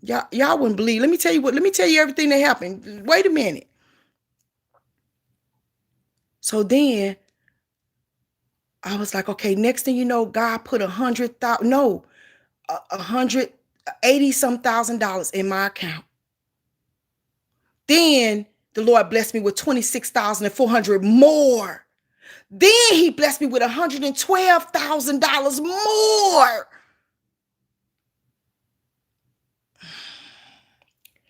Y'all wouldn't believe. Let me tell you everything that happened. Wait a minute. So then I was like, okay, next thing you know, God put $180,000 in my account. Then the Lord blessed me with $26,400 more. Then he blessed me with $112,000 more.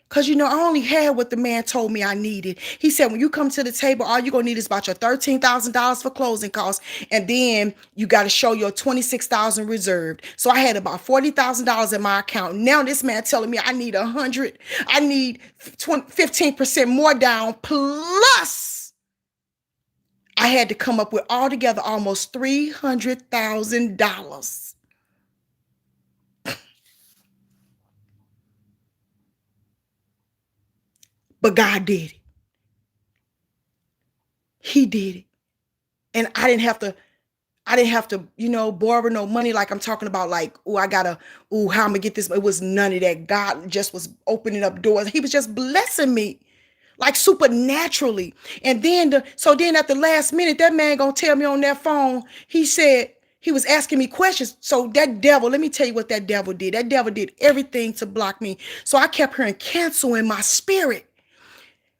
Because, I only had what the man told me I needed. He said, when you come to the table, all you're going to need is about your $13,000 for closing costs. And then you got to show your $26,000 reserved. So I had about $40,000 in my account. Now this man telling me I need 15% more down. Plus, I had to come up with altogether almost $300,000. But God did it. He did it. And I didn't have to, borrow no money like I'm talking about, like, how I'm gonna get this. It was none of that. God just was opening up doors. He was just blessing me like supernaturally. And then so then at the last minute, that man gonna tell me on that phone, he said, he was asking me questions. So that devil, let me tell you what that devil did. That devil did everything to block me. So I kept hearing cancel in my spirit.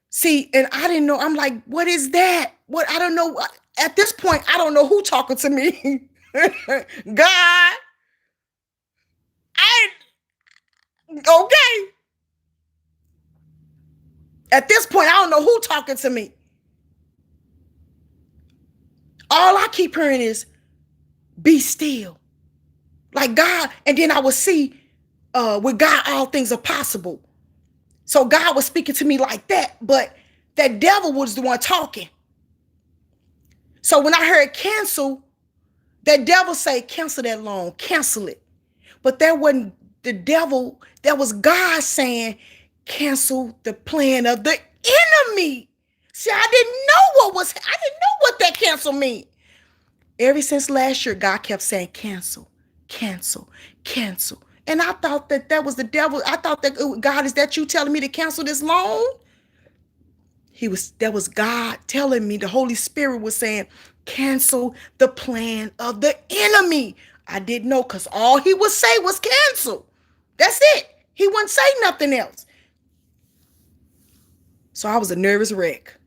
See, and I didn't know. I'm like, what is that? What? I don't know. At this point, I don't know who talking to me. God. Okay. At this point, I don't know who talking to me. All I keep hearing is, be still. Like God. And then I would see, with God, all things are possible. So God was speaking to me like that, but that devil was the one talking. So when I heard cancel, that devil say, cancel that loan, cancel it. But that wasn't the devil, that was God saying, cancel the plan of the enemy. See, I didn't know what that cancel mean. Ever since last year, God kept saying, cancel, cancel, cancel. And I thought that was the devil. I thought that, God, is that you telling me to cancel this loan? That was God telling me. The Holy Spirit was saying, cancel the plan of the enemy. I didn't know, because all he would say was cancel. That's it. He wouldn't say nothing else. So I was a nervous wreck.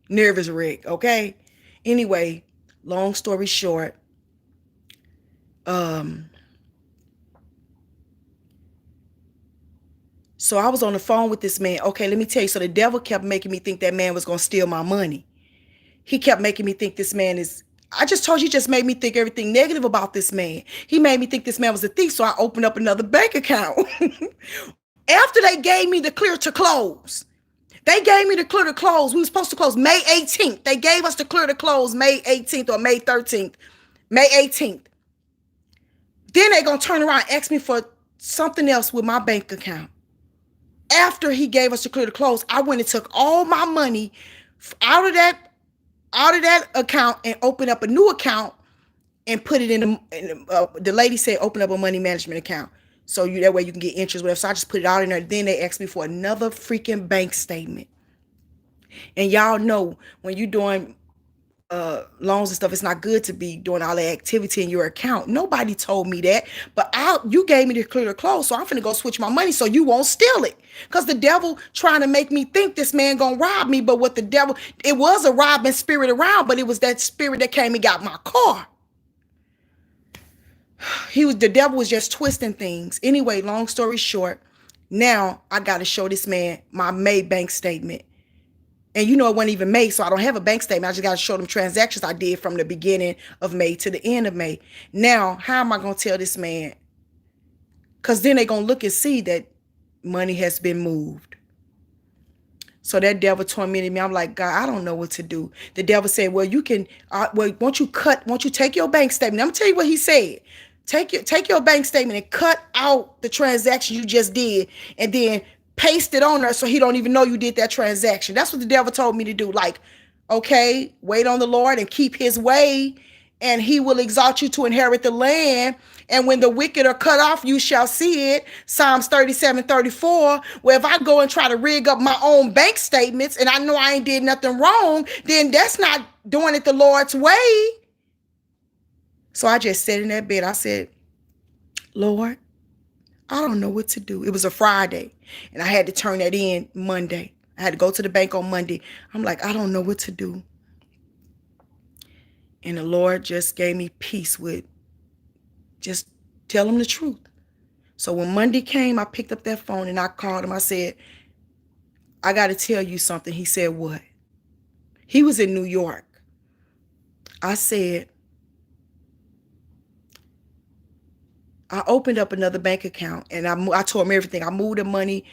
Okay? Anyway, long story short, so I was on the phone with this man. Okay, let me tell you. So the devil kept making me think that man was going to steal my money. He kept making me think this man is, I just told you, he just made me think everything negative about this man. He made me think this man was a thief. So I opened up another bank account. After they gave me the clear to close, we were supposed to close May 18th. They gave us the clear to close May 18th or May 13th, May 18th. Then they're going to turn around and ask me for something else with my bank account. After he gave us the clear to close, I went and took all my money out of that account and opened up a new account and put it in the lady said, open up a money management account. So that way you can get interest, whatever. So I just put it all in there. Then they asked me for another freaking bank statement. And y'all know when you're doing loans and stuff. It's not good to be doing all that activity in your account. Nobody told me that, but you gave me the clear to close, so I'm finna go switch my money so you won't steal it. Cause the devil trying to make me think this man gonna rob me, but what the devil, it was a robbing spirit around, but it was that spirit that came and got my car. The devil was just twisting things. Anyway, long story short, now I got to show this man my May bank statement. And it wasn't even May, so I don't have a bank statement. I just got to show them transactions I did from the beginning of May to the end of May. Now, how am I going to tell this man? Because then they're going to look and see that money has been moved. So that devil tormented me. I'm like, God, I don't know what to do. The devil said, well, you can, won't you take your bank statement? I'm going to tell you what he said. Take your bank statement and cut out the transaction you just did and then paste it on there so he don't even know you did that transaction. That's what the devil told me to do. Like, okay, wait on the Lord and keep his way, and he will exalt you to inherit the land. And when the wicked are cut off, you shall see it. Psalms 37:34. Where if I go and try to rig up my own bank statements and I know I ain't did nothing wrong, then that's not doing it the Lord's way. So I just sat in that bed. I said, Lord, I don't know what to do. It was a Friday, and I had to turn that in Monday. I had to go to the bank on Monday. I'm like, I don't know what to do. And the Lord just gave me peace with just tell him the truth. So when Monday came, I picked up that phone and I called him. I said, I got to tell you something. He said, what? He was in New York. I said, I opened up another bank account and I told him everything. I moved the money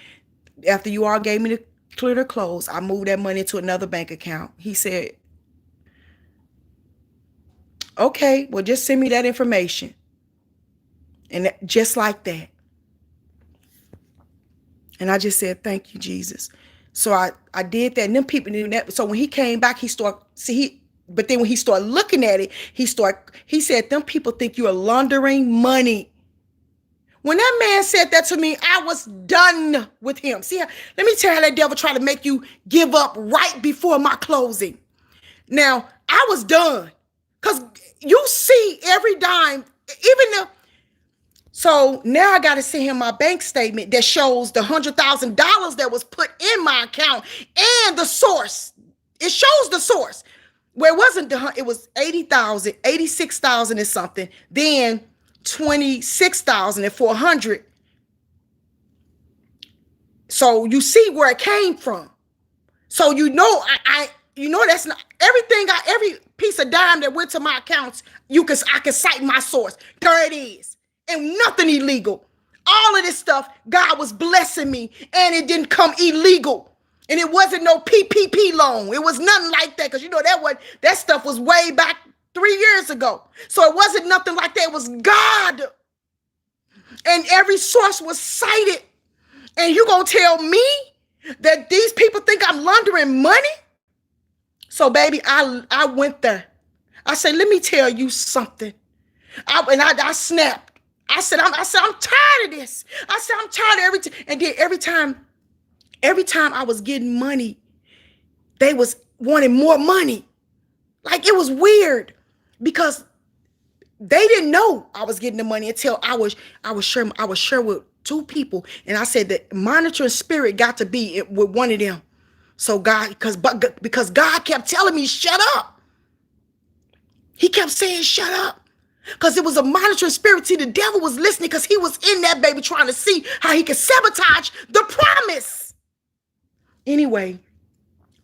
after you all gave me the clear to close. I moved that money to another bank account. He said, okay, well, just send me that information. And just like that. And I just said, thank you, Jesus. So I did that. And them people knew that. So when he came back, but then when he started looking at it, he said, them people think you are laundering money. When that man said that to me, I was done with him. See, let me tell you how that devil tried to make you give up right before my closing. Now, I was done. Because you see every dime, so now I got to send him my bank statement that shows the $100,000 that was put in my account and the source. It shows the source. Where it wasn't it was 80,000, 86,000 and something. Then 26,400. So you see where it came from. So that's not everything. Every piece of dime that went to my accounts, I can cite my source. There it is. And nothing illegal. All of this stuff, God was blessing me, and it didn't come illegal. And it wasn't no PPP loan. It was nothing like that, because that stuff was way back 3 years ago. So it wasn't nothing like that. It was God. And every source was cited. And you gonna tell me that these people think I'm laundering money? So baby, I went there. I said, let me tell you something. I snapped. I said, I'm tired of this. I said, I'm tired of everything. And then every time I was getting money, they was wanting more money. Like, it was weird because they didn't know I was getting the money until I was sure with two people. And I said that monitoring spirit got to be with one of them. So because God kept telling me, shut up. He kept saying, shut up. Because it was a monitoring spirit. See, the devil was listening because he was in that baby trying to see how he could sabotage the promise. Anyway,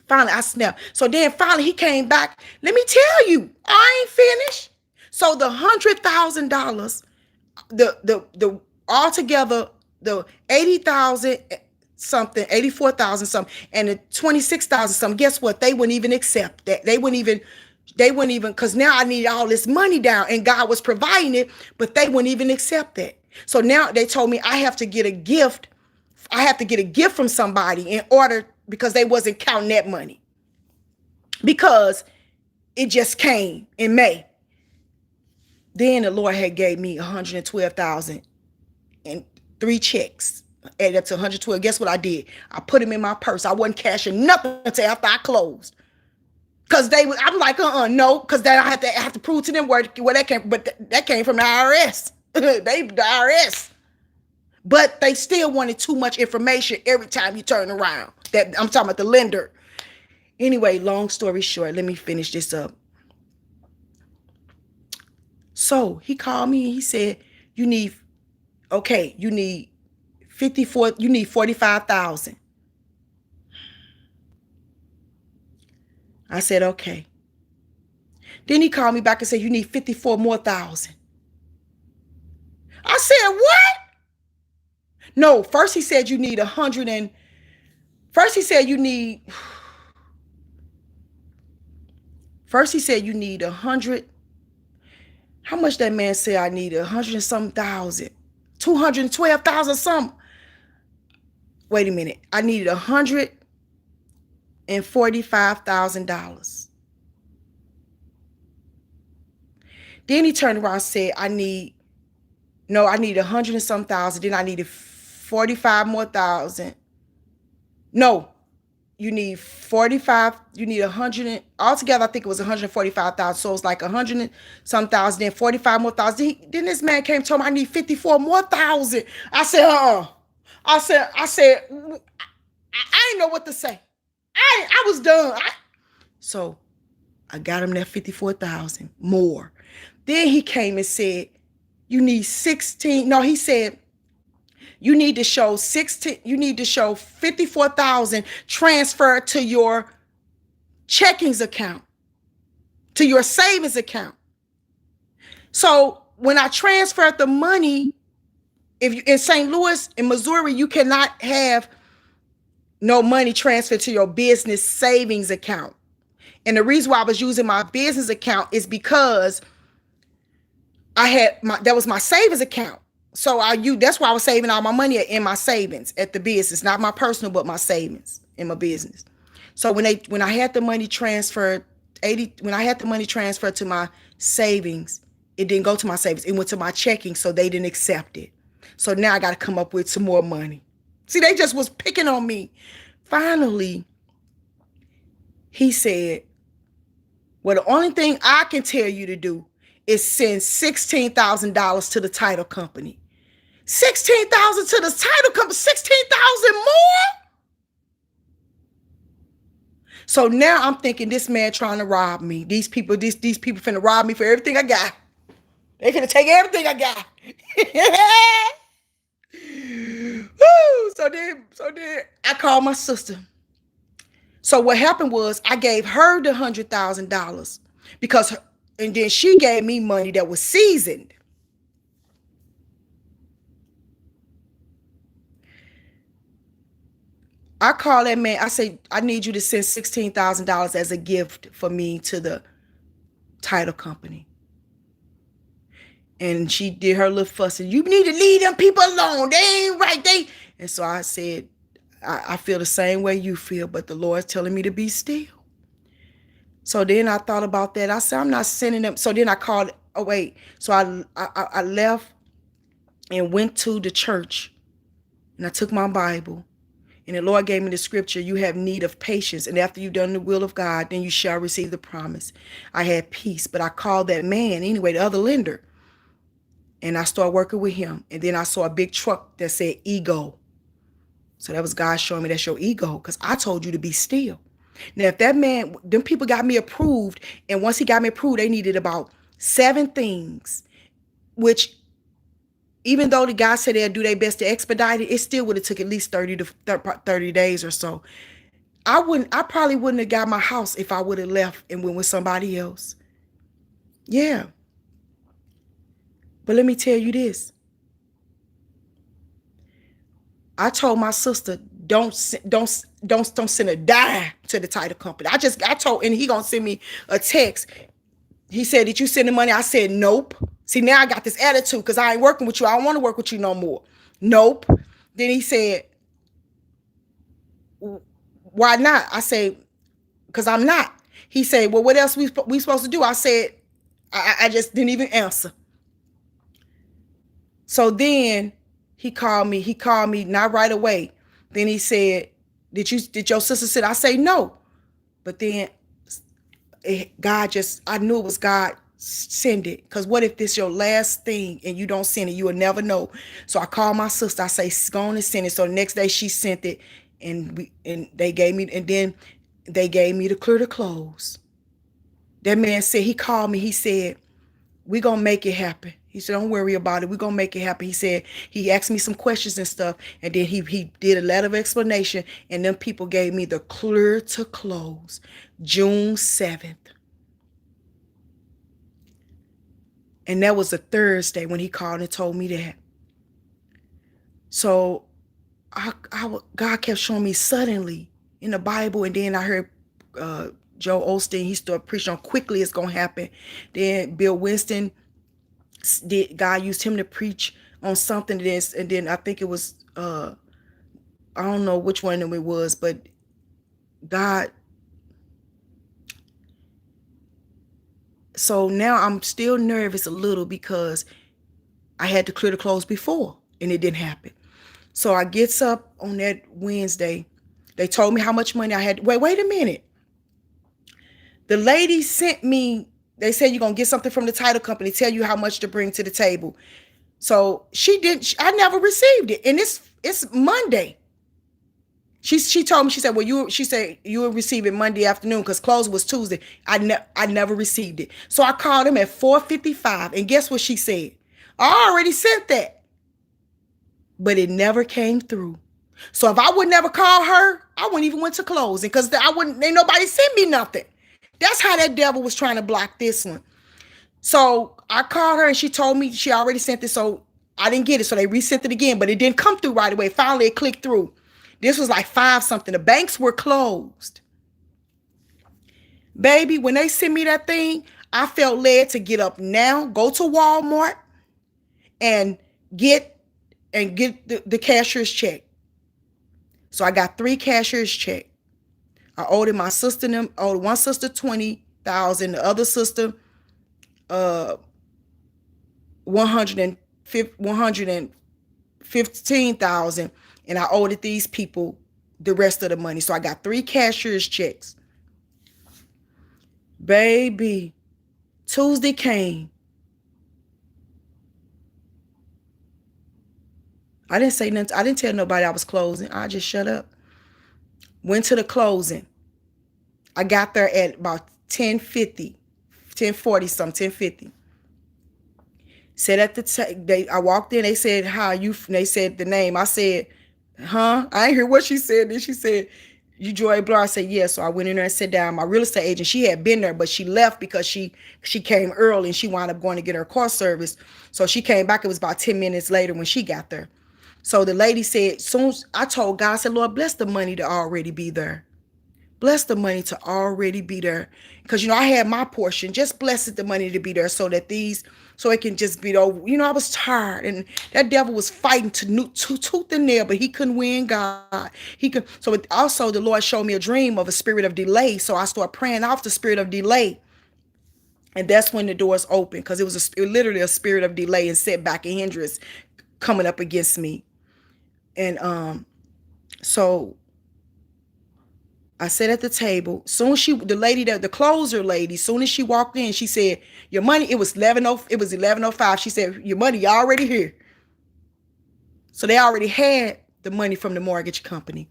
finally I snapped. So then finally he came back. Let me tell you, I ain't finished. So the $100,000, the altogether, the 80,000 something, 84,000 something, and the 26,000 something, guess what? They wouldn't even accept that. They wouldn't even, because now I need all this money down, and God was providing it, but they wouldn't even accept that. So now they told me I have to get a gift. I have to get a gift from somebody in order, because they wasn't counting that money, because it just came in May. Then the Lord had gave me 112,000 and 3 checks. Added up to 112. Guess what I did? I put them in my purse. I wasn't cashing nothing until after I closed. Cause I'm like, no, cause then I have to prove to them where that came, but that came from the IRS. The IRS. But they still wanted too much information every time you turn around. That I'm talking about the lender. Anyway, long story short, let me finish this up. So he called me and he said, you need 54, you need 45,000. I said, okay. Then he called me back and said, you need 54 more thousand. I said, what? No, first he said you need 100 and first he said you need 100. How much that man said I needed? 100 and some thousand. 212,000 something. Wait a minute. I needed $145,000. Then he turned around and said, I need 100 and some thousand. Then I needed 45 more thousand. No, you need 45, you need 100, altogether I think it was 145,000. So it was like 100 and some thousand, then 45 more thousand. Then this man came to him, I need 54 more thousand. I said, I said, I didn't know what to say. I was done. So I got him that 54,000 more. Then he came and said, you need 16. No, he said, you need to show 54,000 transferred to your checkings account, to your savings account. So when I transferred the money, if you in St. Louis, in Missouri, you cannot have no money transferred to your business savings account. And the reason why I was using my business account is because that was my savings account. So that's why I was saving all my money in my savings at the business, not my personal, but my savings in my business. So when I had the money transferred, when I had the money transferred to my savings, it didn't go to my savings. It went to my checking, so they didn't accept it. So now I got to come up with some more money. See, they just was picking on me. Finally, he said, well, the only thing I can tell you to do is send $16,000 to the title company. 16,000 to the title company, 16,000 more. So now I'm thinking this man trying to rob me. These people finna rob me for everything I got. They finna take everything I got. Woo! So then I called my sister. So what happened was I gave her the $100,000 and then she gave me money that was seasoned. I called that man. I say, I need you to send $16,000 as a gift for me to the title company. And she did her little fussing. You need to leave them people alone. They ain't right. And so I said, I feel the same way you feel, but the Lord's telling me to be still. So then I thought about that. I said, I'm not sending them. So then I called. Oh, wait. So I left and went to the church and I took my Bible. And the Lord gave me the scripture, you have need of patience. And after you've done the will of God, then you shall receive the promise. I had peace, but I called that man anyway, the other lender. And I started working with him. And then I saw a big truck that said ego. So that was God showing me that's your ego, because I told you to be still. Now, if that man, them people got me approved, and once he got me approved, they needed about 7 things, which even though the guy said they'll do their best to expedite it, it still would have took at least 30 days or so. I probably wouldn't have got my house if I would have left and went with somebody else. Yeah. But let me tell you this. I told my sister, don't send a dime to the title company. I told, and he gonna send me a text. He said, did you send the money? I said, nope. See, now I got this attitude because I ain't working with you. I don't want to work with you no more. Nope. Then he said, why not? I said, because I'm not. He said, well, what else we supposed to do? I said, I just didn't even answer. So then he called me not right away. Then he said, did your sister sit? I say, no. But then God just, I knew it was God. Send it, because what if this your last thing and you don't send it? You will never know. So I called my sister. I say, go on and send it. So the next day she sent it, and they gave me, and then they gave me the clear to close. That man said, he called me. He said, we gonna make it happen. He said, don't worry about it. We gonna make it happen. He said, he asked me some questions and stuff, and then he did a letter of explanation, and them people gave me the clear to close, June 7th. And that was a Thursday when he called and told me that. So God kept showing me suddenly in the Bible, and then I heard Joe Osteen, he started preaching on quickly it's going to happen. Then Bill Winston, God used him to preach on something this, and then I think it was, I don't know which one of them it was, but God. So now I'm still nervous a little because I had to clear the clothes before and it didn't happen. So I gets up on that Wednesday. They told me how much money I had. Wait a minute. The lady sent me, they said you're going to get something from the title company, tell you how much to bring to the table. So she didn't, I never received it. And it's Monday. She told me, she said, well, she said you will receive it Monday afternoon because closing was Tuesday. I never received it. So I called him at 4:55, and guess what she said? I already sent that, but it never came through. So if I would never call her, I wouldn't even went to closing because ain't nobody send me nothing. That's how that devil was trying to block this one. So I called her and she told me she already sent it. So I didn't get it. So they resent it again, but it didn't come through right away. Finally, it clicked through. This was like 5 something. The banks were closed. Baby, when they sent me that thing, I felt led to get up now, go to Walmart and get the cashier's check. So I got 3 cashier's check. I owed my sister them, owed one sister $20,000, the other sister 115,000, and I owed these people the rest of the money. So I got 3 cashier's checks. Baby, Tuesday came. I didn't say nothing. I didn't tell nobody I was closing. I just shut up. Went to the closing. I got there at about 10:40 something, 10:50. Said at the I walked in, they said, how you, they said the name. I said, huh? I didn't hear what she said. Then she said, you Joy Blair? I said, yeah. So I went in there and sat down. My real estate agent, she had been there, but she left because she came early and she wound up going to get her car service. So she came back. It was about 10 minutes later when she got there. So the lady said, soon as I told God, I said, Lord, bless the money to already be there. Bless the money to already be there. Because, I had my portion. Just bless the money to be there so that so it can just be over. I was tired. And that devil was fighting tooth and nail, but he couldn't win God. He could. So also the Lord showed me a dream of a spirit of delay. So I started praying off the spirit of delay. And that's when the doors opened, because it was literally a spirit of delay and setback and hindrance coming up against me. And so I sat at the table. Soon as the closer lady, soon as she walked in, she said, your money, it was 11:05. She said, your money already here. So they already had the money from the mortgage company.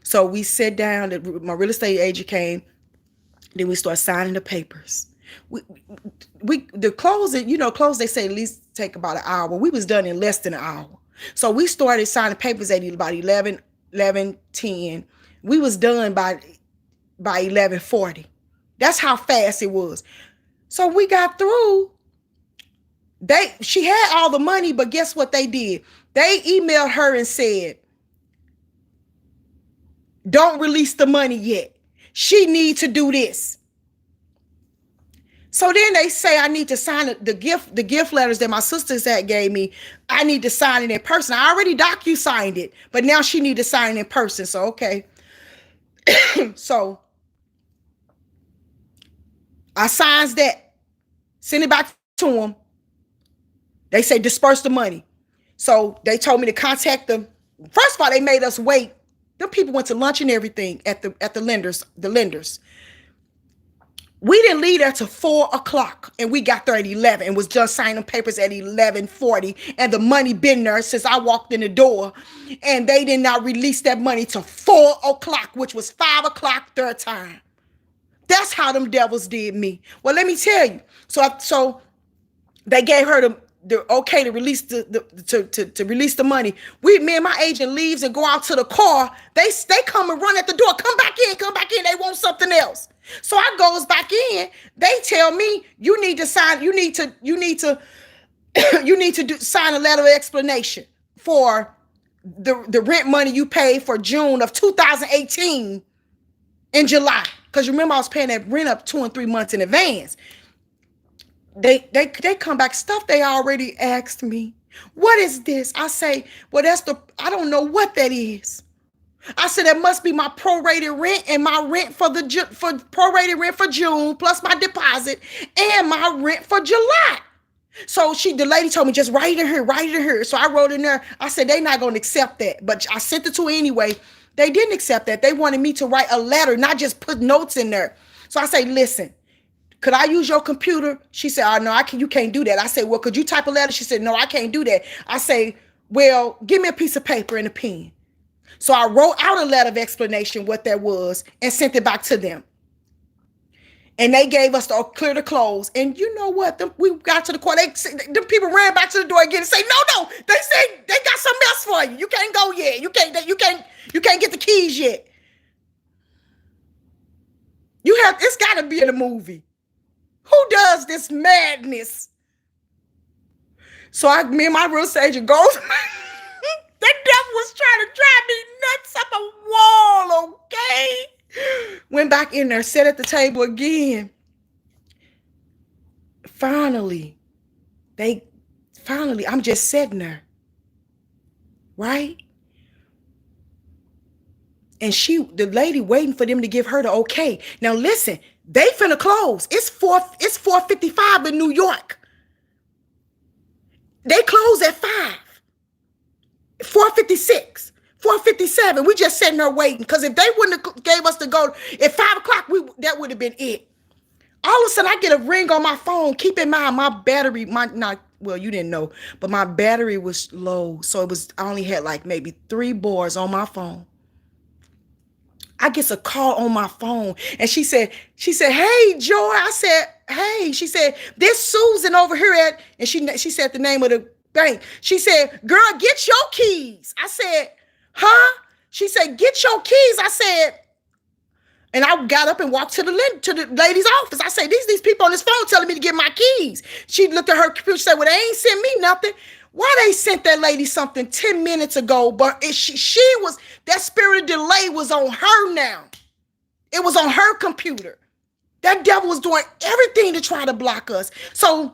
So we sat down, my real estate agent came, then we started signing the papers. The closing, they say at least take about an hour. We was done in less than an hour. So we started signing papers at about 11:10. We was done by 11:40. That's how fast it was. So we got through. She had all the money, but guess what they did? They emailed her and said, don't release the money yet. She needs to do this. So then they say I need to sign the gift letters that my sisters had gave me. I need to sign it in person. I already signed it, but now she need to sign it in person. So okay. So I signs that, send it back to them. They say disperse the money. So they told me to contact them. First of all, they made us wait. Them people went to lunch and everything at the lenders. We didn't leave there till 4 o'clock, and we got there at 11 and was just signing papers at 11:40, and the money been there since I walked in the door, and they did not release that money till 4 o'clock, which was 5 o'clock their time. That's how them devils did me. Well, let me tell you. So they gave her the okay to release to release the money. Me and my agent leaves and go out to the car. They come and run at the door. Come back in, come back in. They want something else. So I goes back in. They tell me you need to sign. You need to sign a letter of explanation for the rent money you paid for June of 2018 in July. Because remember, I was paying that rent up 2 and 3 months in advance. They come back, stuff they already asked me. What is this? I say, well, I don't know what that is. I said, that must be my prorated rent and my rent for prorated rent for June, plus my deposit and my rent for July. So the lady told me, just write it in here, write it in here. So I wrote in there. I said, they're not going to accept that. But I sent it to her anyway. They didn't accept that. They wanted me to write a letter, not just put notes in there. So I say, listen, could I use your computer? She said, oh, no, you can't do that. I said, well, could you type a letter? She said, no, I can't do that. I say, well, give me a piece of paper and a pen. So I wrote out a letter of explanation, what that was, and sent it back to them. And they gave us the clear to close. And you know what? We got to the court. Them people ran back to the door again and say, no. They say they got something else for you. You can't go yet. You can't get the keys yet. It's got to be in a movie. Who does this madness? So me and my real estate agent goes. That devil was trying to drive me nuts up a wall, okay? Went back in there, sat at the table again. Finally, I'm just sitting there, right? And the lady waiting for them to give her the okay. Now listen, they finna close. It's 4:55 in New York. They close at 5. 4:56, 4:57. We just sitting there waiting. Because if they wouldn't have gave us the go at 5 o'clock, that would have been it. All of a sudden, I get a ring on my phone. Keep in mind, my battery, you didn't know, but my battery was low. So I only had like maybe 3 bars on my phone. I get a call on my phone, and she said, hey, Joy. I said, hey. She said, this Susan over here and she said the name of the bank. She said, girl, get your keys. I said, huh? She said, get your keys. I said, and I got up and walked to the lady's office. I said, these people on this phone telling me to get my keys. She looked at her computer and said, well, they ain't sent me nothing. Why they sent that lady something 10 minutes ago? But that spirit of delay was on her now. It was on her computer. That devil was doing everything to try to block us. So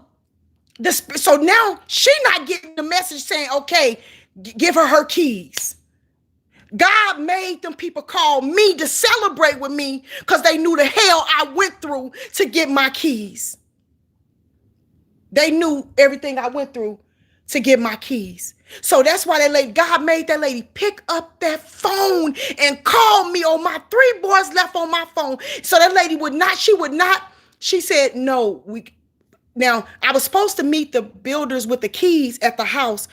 now she not getting the message saying, okay, give her keys. God made them people call me to celebrate with me because they knew the hell I went through to get my keys. They knew everything I went through to get my keys. So that's why God made that lady pick up that phone and call me on my 3 boys left on my phone. So that lady she said, no, now I was supposed to meet the builders with the keys at the house.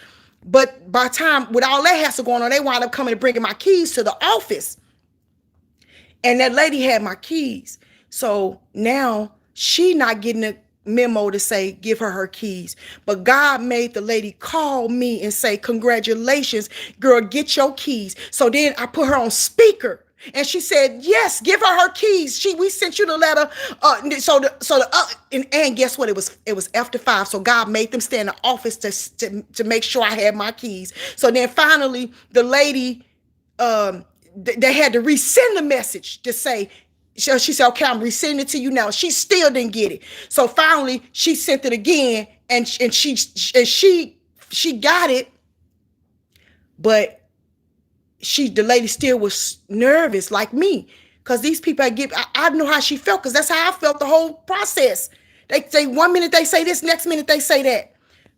But by the time, with all that hassle going on, they wound up coming and bringing my keys to the office. And that lady had my keys. So now she not getting a memo to say, give her keys. But God made the lady call me and say, congratulations, girl, get your keys. So then I put her on speaker. And she said, yes, give her keys. We sent you the letter. And guess what? It was after 5. So God made them stay in the office to make sure I had my keys. So then finally the lady, they had to resend the message to say, she said, okay, I'm resending it to you now. She still didn't get it. So finally she sent it again and she got it. But the lady still was nervous like me, because these people I know how she felt, because that's how I felt the whole process. They say 1 minute they say this, next minute they say that.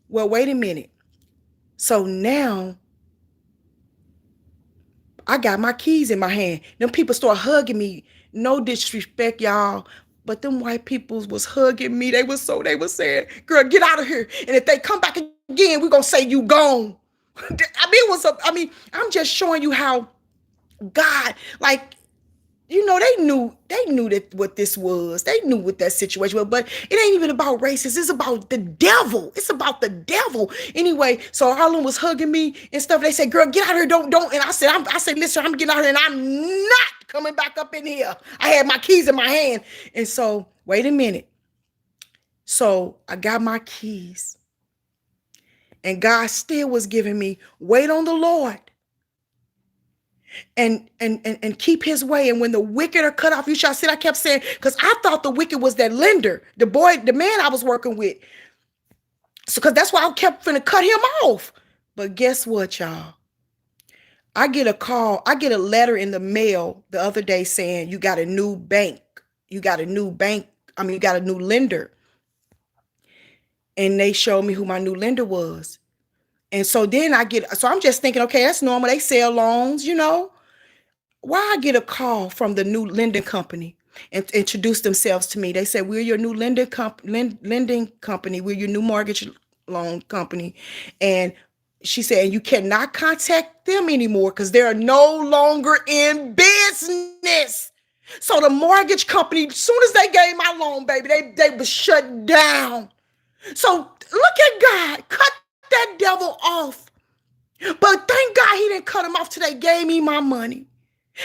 Well, wait a minute. So now I got my keys in my hand. Them people start hugging me. No disrespect, y'all, But them white peoples was hugging me. They was saying, girl, get out of here. And if they come back again, we're gonna say you gone. I'm just showing you how God, like, they knew that what this was. They knew what that situation was, but it ain't even about races. It's about the devil. It's about the devil. Anyway, so Harlan was hugging me and stuff. They said, girl, get out of here. Don't. And I said, listen, I'm getting out of here and I'm not coming back up in here. I had my keys in my hand. And so, wait a minute. So I got my keys and God still was giving me, wait on the Lord. And keep his way. And when the wicked are cut off, you shall sit. I kept saying, because I thought the wicked was that lender, the man I was working with. So because that's why I kept finna cut him off. But guess what, y'all? I get a call, I get a letter in the mail the other day saying you got a new bank. You got a new bank. You got a new lender. And they showed me who my new lender was. And so then so I'm just thinking, okay, that's normal. They sell loans, Why I get a call from the new lending company and introduce themselves to me. They said, we're your new lending company. We're your new mortgage loan company. And she said, and you cannot contact them anymore because they're no longer in business. So the mortgage company, as soon as they gave my loan, baby, they was shut down. So look at God, cut that devil off. But thank God he didn't cut him off till they gave me my money.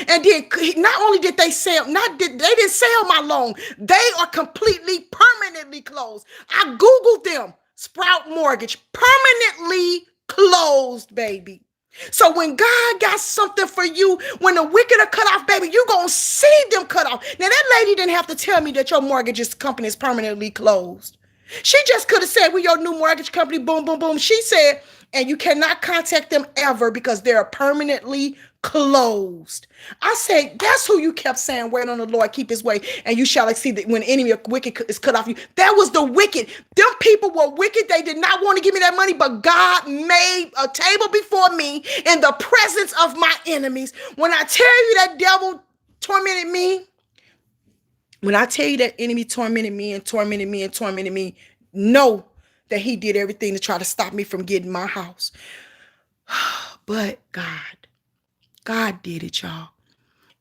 And then not only did they sell, they didn't sell my loan. They are completely, permanently closed. I Googled them. Sprout Mortgage, permanently closed, baby. So when God got something for you, when the wicked are cut off, baby, you're going to see them cut off. Now, that lady didn't have to tell me that your mortgage company is permanently closed. She just could have said, we're your new mortgage company, boom, boom, boom. She said, and you cannot contact them ever because they're permanently closed. I said, that's who you kept saying, wait on the Lord, keep his way, and you shall exceed that when enemy of wicked is cut off you. That was the wicked. Them people were wicked. They did not want to give me that money, but God made a table before me in the presence of my enemies. When I tell you that devil tormented me, when I tell you that enemy tormented me and tormented me and tormented me, know that he did everything to try to stop me from getting my house. But God did it, y'all.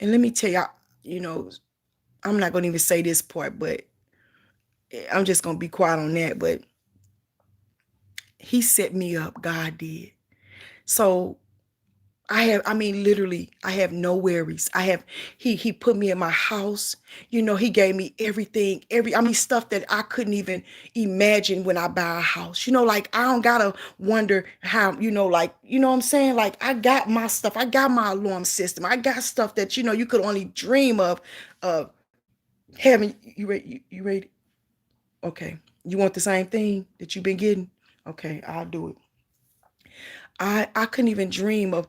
And let me tell y'all, I'm not going to even say this part, but I'm just going to be quiet on that. But he set me up. God did. So literally, I have no worries. He put me in my house. He gave me everything, stuff that I couldn't even imagine when I buy a house. Like I don't gotta wonder how, what I'm saying? Like I got my stuff. I got my alarm system. I got stuff that, you could only dream of having. You ready? You ready? Okay. You want the same thing that you've been getting? Okay, I'll do it. I couldn't even dream of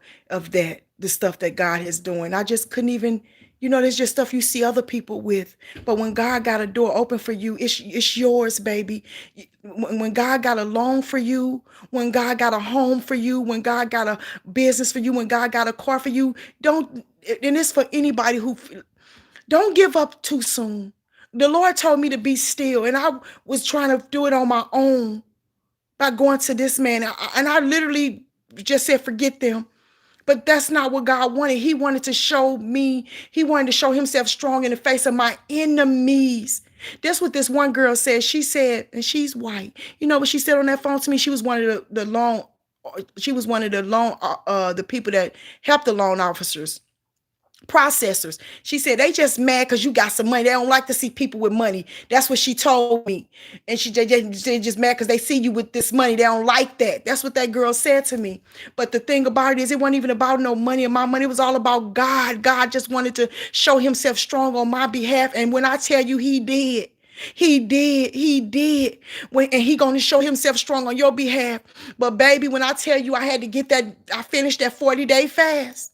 that, the stuff that God is doing. I just couldn't even, there's just stuff you see other people with. But when God got a door open for you, it's yours, baby. When God got a loan for you, when God got a home for you, when God got a business for you, when God got a car for you, and it's for anybody don't give up too soon. The Lord told me to be still, and I was trying to do it on my own by going to this man. And I literally just said, forget them. But that's not what God wanted. He wanted to show me, he wanted to show himself strong in the face of my enemies. That's what this one girl said. She said, and she's white. You know what she said on that phone to me? She was one of the loan, the people that help the loan officers. Processors. She said they just mad because you got some money. They don't like to see people with money. That's what she told me. And they just mad because they see you with this money. They don't like that. That's what that girl said to me. But the thing about it is, it wasn't even about no money or my money. It was all about God. God just wanted to show himself strong on my behalf. And when I tell you, he did. He did. And he going to show himself strong on your behalf. But baby, when I tell you I had to get that, I finished that 40-day fast.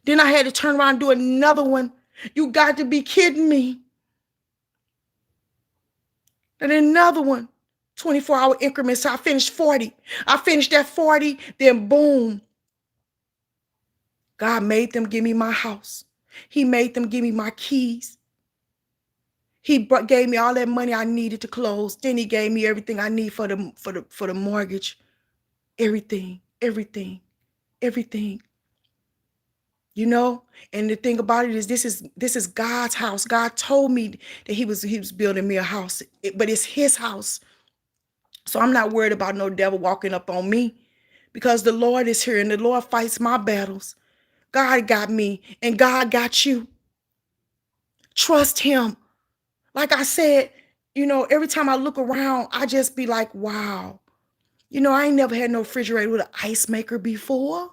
Then I had to turn around and do another one. You got to be kidding me. And another one, 24-hour increments. So I finished 40. I finished that 40, then boom. God made them give me my house. He made them give me my keys. Gave me all that money I needed to close. Then he gave me everything I need for the mortgage. Everything, everything, everything. You know, and the thing about it is, this is God's house. God told me that he was building me a house, but it's his house. So I'm not worried about no devil walking up on me, because the Lord is here and the Lord fights my battles. God got me and God got you. Trust him. Like I said, every time I look around, I just be like, wow. I ain't never had no refrigerator with an ice maker before.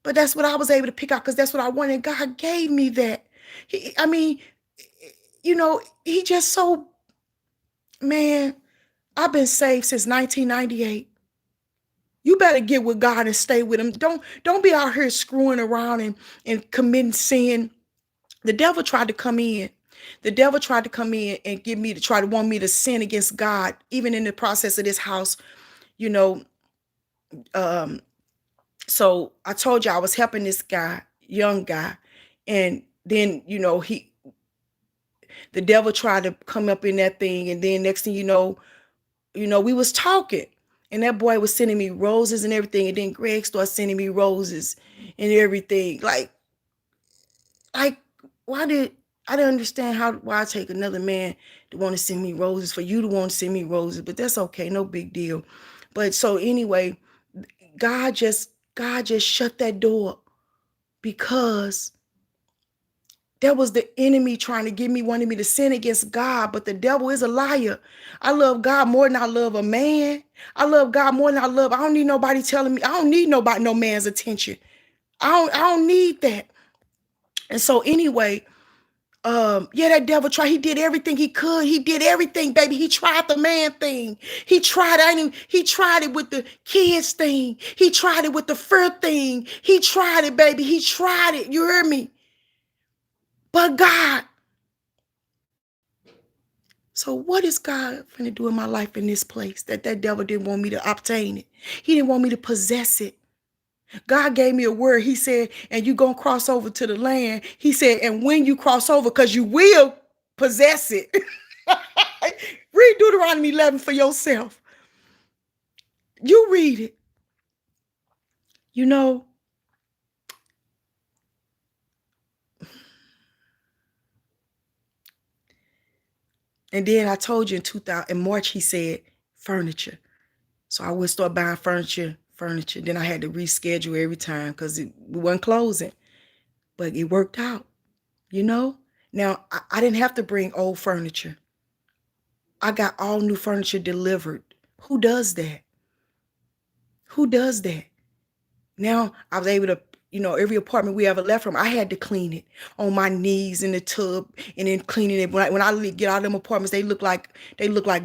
But that's what I was able to pick out, because that's what I wanted. God gave me that. I mean, he just so, man, I've been saved since 1998. You better get with God and stay with him. Don't be out here screwing around and committing sin. The devil tried to come in. The devil tried to come in and get me to try to want me to sin against God, even in the process of this house, you know. Um, so I told you I was helping this guy, young guy, and then the devil tried to come up in that thing, and then next thing we was talking, and that boy was sending me roses and everything, and then Greg started sending me roses and everything. Like, why did I didn't understand why I take another man to want to send me roses for you to want to send me roses, but that's okay, no big deal. But so anyway, God just shut that door, because that was the enemy trying to get me, wanting me to sin against God. But the devil is a liar. I love God more than I love a man. I love God more than I don't need nobody telling me. I don't need nobody, no man's attention. I don't need that. And so anyway, that devil tried. He did everything he could. He did everything, baby. He tried the man thing. He tried. He tried it with the kids thing. He tried it with the fur thing. He tried it, baby. He tried it. You heard me? But God. So what is God finna do in my life in this place that devil didn't want me to obtain it? He didn't want me to possess it. God gave me a word. He said, and you gonna cross over to the land. He said, and when you cross over, because you will possess it. Read Deuteronomy 11 for yourself. You read it. You know, and then I told you in March, he said furniture. So I would start buying furniture. Then I had to reschedule every time because we weren't closing. But it worked out, Now, I didn't have to bring old furniture. I got all new furniture delivered. Who does that? Who does that? Now I was able to, every apartment we ever left from, I had to clean it on my knees in the tub, and then cleaning it. When I get out of them apartments, they look like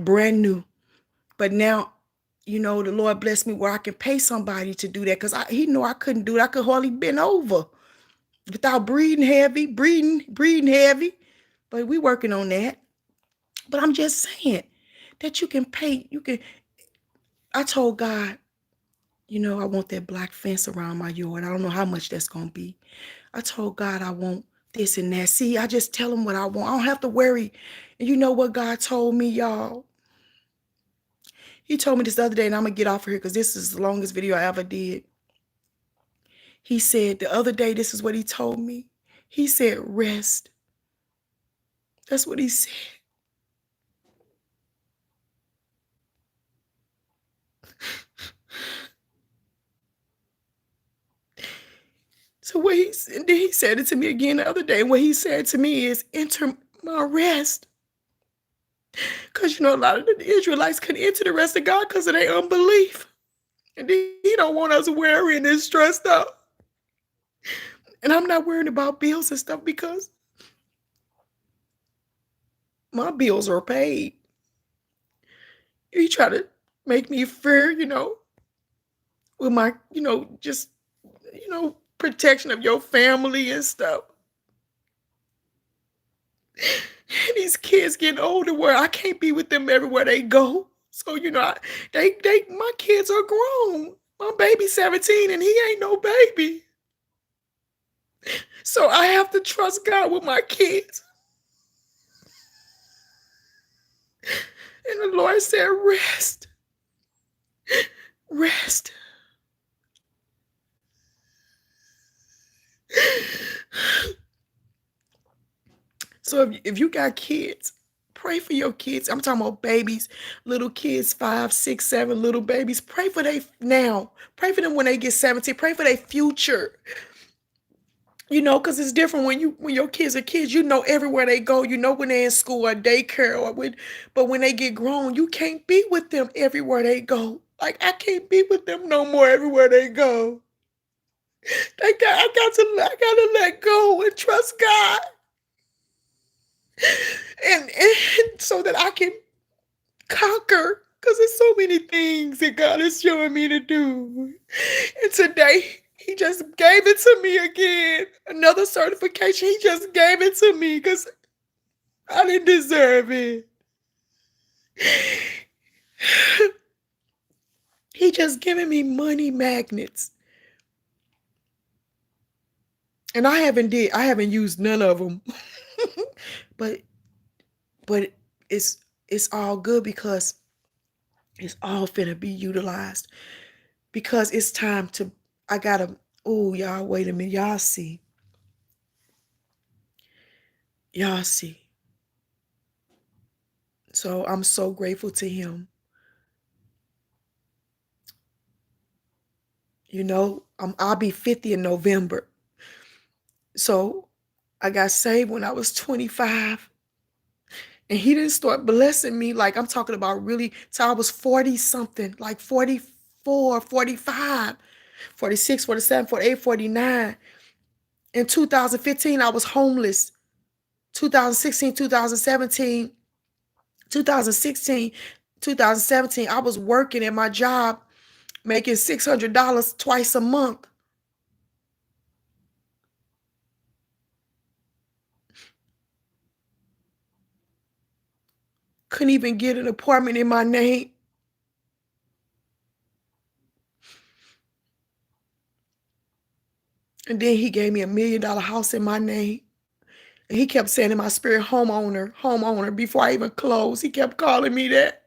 brand new. But now, the Lord blessed me where I can pay somebody to do that, because He knew I couldn't do it. I could hardly bend over without breathing heavy. But we working on that. But I'm just saying that you can pay. I told God, I want that black fence around my yard. I don't know how much that's going to be. I told God I want this and that. See, I just tell him what I want. I don't have to worry. And you know what God told me, y'all? He told me this the other day, and I'm going to get off of here because this is the longest video I ever did. He said the other day, this is what he told me. He said, rest. That's what he said. So he said it to me again the other day. What he said to me is, enter my rest. Because, a lot of the Israelites couldn't enter the rest of God because of their unbelief. And he don't want us worrying and stressed out. And I'm not worrying about bills and stuff because my bills are paid. He try to make me fear, with my, just, protection of your family and stuff. And these kids getting older where I can't be with them everywhere they go. So, my kids are grown. My baby's 17 and he ain't no baby. So I have to trust God with my kids. And the Lord said, rest, rest. So if you got kids, pray for your kids. I'm talking about babies, little kids, 5, 6, 7, little babies. Pray for they now. Pray for them when they get 17. Pray for their future. Because it's different when your kids are kids. Everywhere they go. When they're in school or daycare but when they get grown, you can't be with them everywhere they go. Like I can't be with them no more everywhere they go. I gotta let go and trust God, and so that I can conquer. Because there's so many things that God is showing me to do. And today, He just gave it to me again. Another certification. He just gave it to me because I didn't deserve it. He just giving me money magnets. And I haven't used none of them. but but it's all good because it's all finna be utilized. Because it's time to I gotta oh y'all wait a minute. Y'all see. Y'all see. So I'm so grateful to Him. I'll be 50 in November. So I got saved when I was 25. And He didn't start blessing me like I'm talking about really till I was 40 something, like 44, 45, 46, 47, 48, 49. In 2015, I was homeless. 2016, 2017, 2016, 2017, I was working at my job, making $600 twice a month. Couldn't even get an apartment in my name. And then He gave me $1 million house in my name. And He kept saying in my spirit, homeowner, before I even closed. He kept calling me that.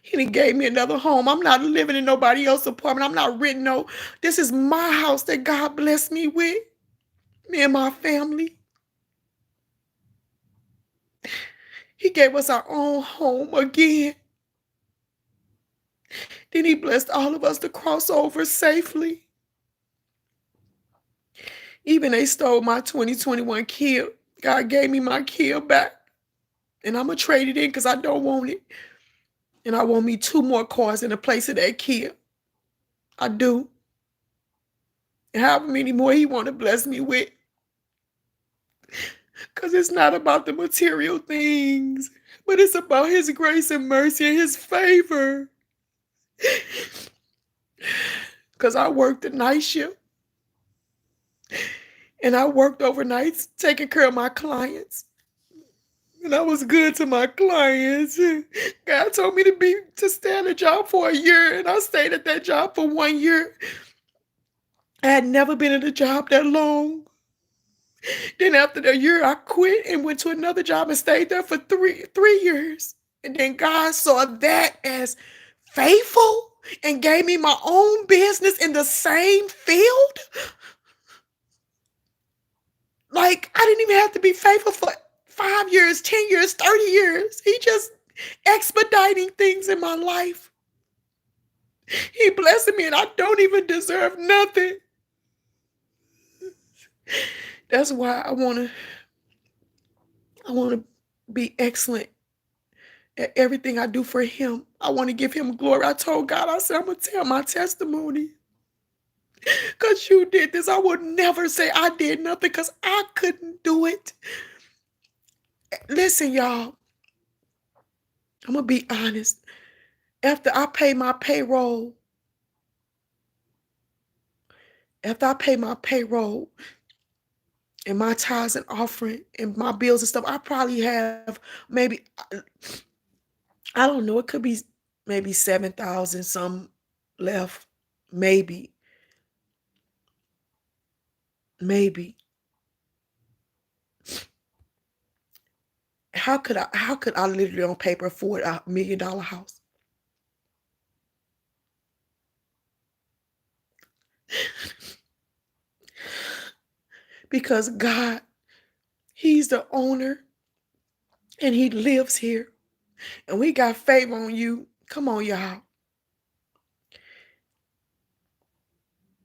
He done gave me another home. I'm not living in nobody else's apartment. I'm not renting no. This is my house that God blessed me with. Me and my family. He gave us our own home again. Then He blessed all of us to cross over safely. Even they stole my 2021 Kia. God gave me my Kia back. And I'm going to trade it in because I don't want it. And I want me 2 more cars in the place of that Kia. I do. And however many more He want to bless me with. Because it's not about the material things, but it's about His grace and mercy and His favor. Because I worked the night shift. And I worked overnights taking care of my clients. And I was good to my clients. God told me to stay at a job for a year, and I stayed at that job for 1 year. I had never been at a job that long. Then after the year, I quit and went to another job and stayed there for three years. And then God saw that as faithful and gave me my own business in the same field. Like, I didn't even have to be faithful for 5 years, 10 years, 30 years. He just expediting things in my life. He blessing me and I don't even deserve nothing. That's why I want to be excellent at everything I do for Him. I want to give Him glory. I told God, I said, I'm going to tell my testimony. Because you did this. I would never say I did nothing because I couldn't do it. Listen, y'all. I'm going to be honest. After I pay my payroll and my tithes and offering and my bills and stuff, I probably have maybe, I don't know, it could be maybe 7,000 some left. Maybe. how could I literally on paper afford $1 million house? Because God, He's the owner and He lives here. And we got favor on you. Come on, y'all.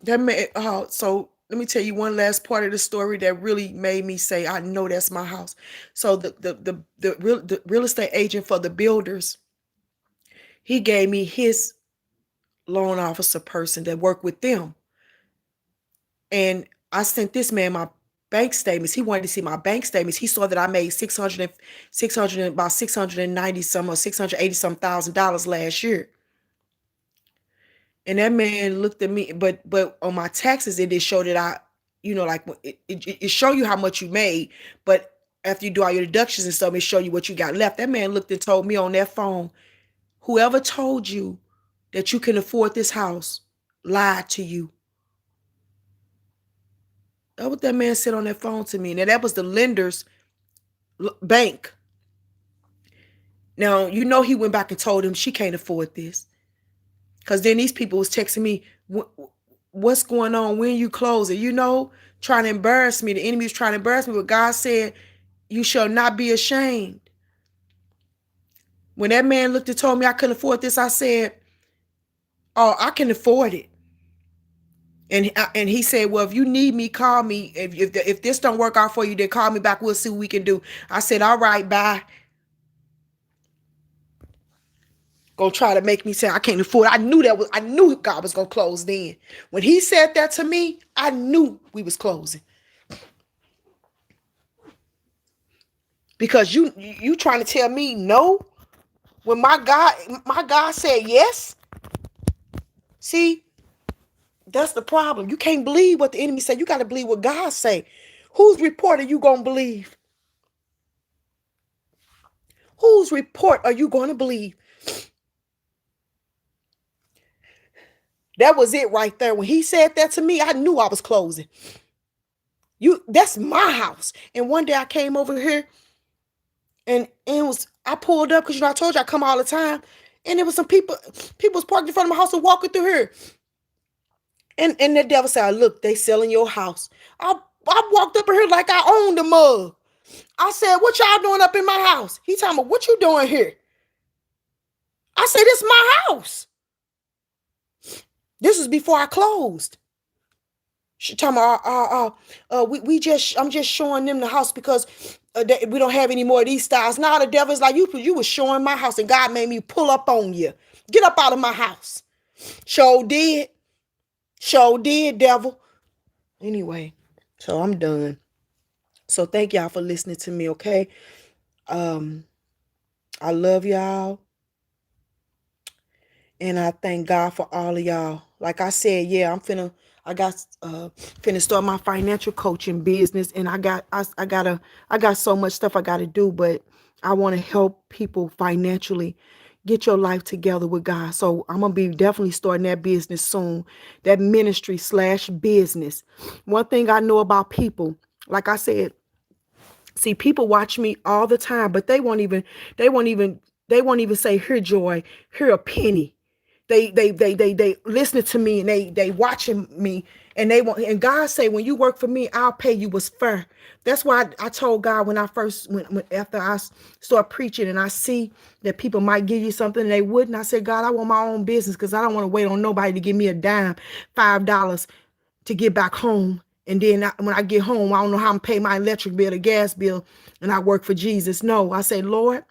That made so let me tell you one last part of the story that really made me say, I know that's my house. So the real estate agent for the builders, he gave me his loan officer person that worked with them. And I sent this man my bank statements. He wanted to see my bank statements. He saw that I made 600 about 690 some or 680 some $1,000 last year. And that man looked at me, but on my taxes, it did show that like it show you how much you made, but after you do all your deductions and stuff, it show you what you got left. That man looked and told me on that phone, whoever told you that you can afford this house lied to you. That's what that man said on that phone to me. Now that was the lender's bank. Now, he went back and told him she can't afford this. Because then these people was texting me, what's going on? When you closing? Trying to embarrass me. The enemy was trying to embarrass me. But God said, you shall not be ashamed. When that man looked and told me I couldn't afford this, I said, oh, I can afford it. And he said, well, if you need me, call me. If this don't work out for you, then call me back. We'll see what we can do. I said, all right, bye. Gonna try to make me say I can't afford it. I knew God was gonna close then. When he said that to me, I knew we was closing. Because you trying to tell me no when my God said yes. See, that's the problem. You can't believe what the enemy said. You got to believe what God say. Whose report are you gonna believe? Whose report are you gonna believe? That was it right there. When he said that to me, I knew I was closing. That's my house. And one day I came over here and I pulled up because I told you I come all the time. And there was some people was parked in front of my house and walking through here. And the devil said, look, they selling your house. I walked up in here like I owned the mug. I said, what y'all doing up in my house? He told me, what you doing here? I said, this is my house. This was before I closed. She told me, I'm just showing them the house because we don't have any more of these styles. Now the devil's like, you was showing my house and God made me pull up on you. Get up out of my house. Sure did, devil. Anyway, so I'm done. So thank y'all for listening to me, okay? I love y'all. And I thank God for all of y'all. Like I said, yeah, I got finna start my financial coaching business, and I got so much stuff I gotta do, but I want to help people financially get your life together with God. So I'm gonna be definitely starting that business soon, that ministry/business. One thing I know about people, like I said, see, people watch me all the time, but they won't even say, here, Joy, here a penny. They listening to me, and they watching me, and God say, when you work for me, I'll pay you what's fair. That's why I told God when after I start preaching and I see that people might give you something and they wouldn't, I said, God, I want my own business because I don't want to wait on nobody to give me a dime, $5 to get back home. And then when I get home, I don't know how I'm pay my electric bill, the gas bill, and I work for Jesus. No, I say, Lord,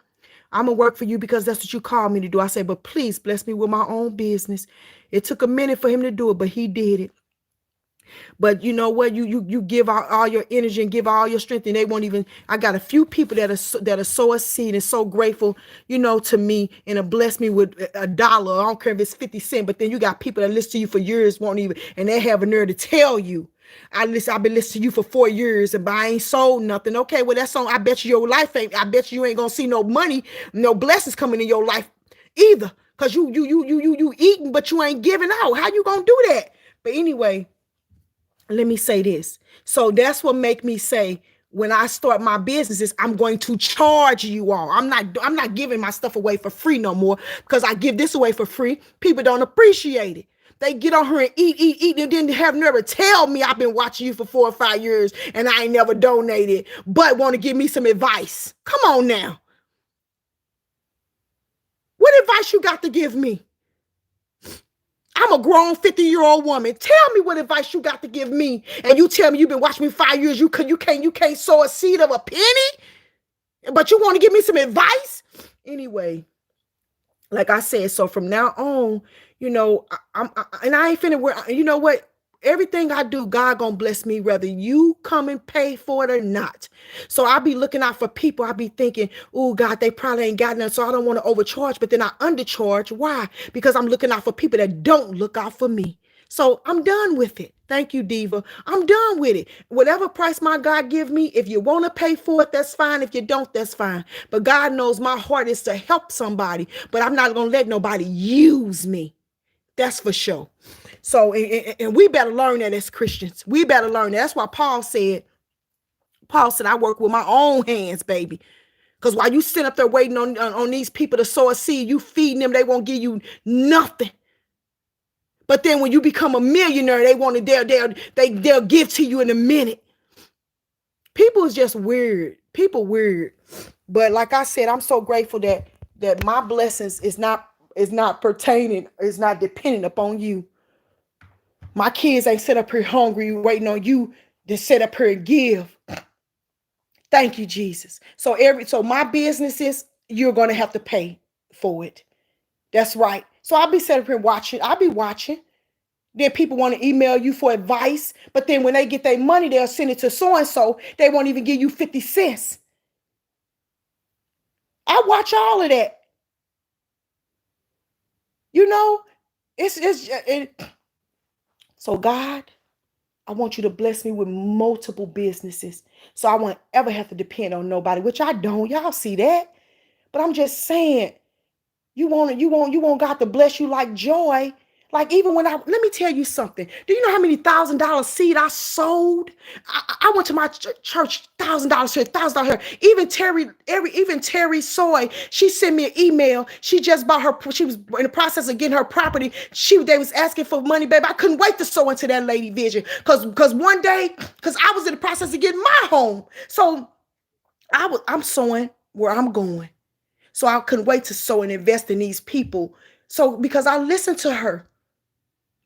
I'm going to work for you because that's what you called me to do. I say, but please bless me with my own business. It took a minute for him to do it, but he did it. But you know what? You give all your energy and give all your strength, and they won't even. I got a few people that are sow a seed and so grateful, to me, and bless me with $1. I don't care if it's 50 cents. But then you got people that listen to you for years, won't even, and they have a nerve to tell you, I've been listening to you for 4 years, but I ain't sold nothing. Okay, well that's on. I bet you your life ain't. I bet you ain't gonna see no money, no blessings coming in your life either, cause you eating, but you ain't giving out. How you gonna do that? But anyway, let me say this. So that's what make me say, when I start my businesses, I'm going to charge you all. I'm not giving my stuff away for free no more, because I give this away for free. People don't appreciate it. They get on here and eat, and then have never tell me I've been watching you for 4 or 5 years and I ain't never donated, but want to give me some advice. Come on now. What advice you got to give me? I'm a grown 50-year-old woman. Tell me what advice you got to give me. And you tell me you've been watching me 5 years. You can't sow a seed of a penny, but you want to give me some advice? Anyway, like I said, so from now on, and I ain't finna wear, you know what? Everything I do, God gonna bless me, whether you come and pay for it or not. So I be looking out for people. I be thinking, oh God, they probably ain't got none, so I don't want to overcharge, but then I undercharge. Why? Because I'm looking out for people that don't look out for me. So I'm done with it. Thank you, Diva. I'm done with it. Whatever price my God give me, if you want to pay for it, that's fine. If you don't, that's fine. But God knows my heart is to help somebody, but I'm not going to let nobody use me. That's for sure. So, and we better learn that as Christians. We better learn that. That's why Paul said, I work with my own hands, baby. Because while you sit up there waiting on these people to sow a seed, you feeding them, they won't give you nothing. But then when you become a millionaire, they'll give to you in a minute. People is just weird. People weird. But like I said, I'm so grateful that my blessings is not dependent upon you. My kids ain't sit up here hungry waiting on you to sit up here and give. Thank you, Jesus. So my businesses, you're gonna have to pay for it. That's right. So I'll be sitting up here watching. I'll be watching. Then people want to email you for advice, but then when they get their money, they'll send it to so-and-so. They won't even give you 50 cents. I watch all of that. You know, so God, I want you to bless me with multiple businesses, so I won't ever have to depend on nobody, which I don't. Y'all see that? But I'm just saying, you want God to bless you like joy. Like even when let me tell you something. Do you know how many $1,000 seed I sold? I went to my church, $1,000 here, $1,000 here. Even Terry Soy, she sent me an email. She just bought her. She was in the process of getting her property. They was asking for money, baby. I couldn't wait to sow into that lady vision, because one day, because I was in the process of getting my home. So I'm sowing where I'm going. So I couldn't wait to sow and invest in these people. So because I listened to her.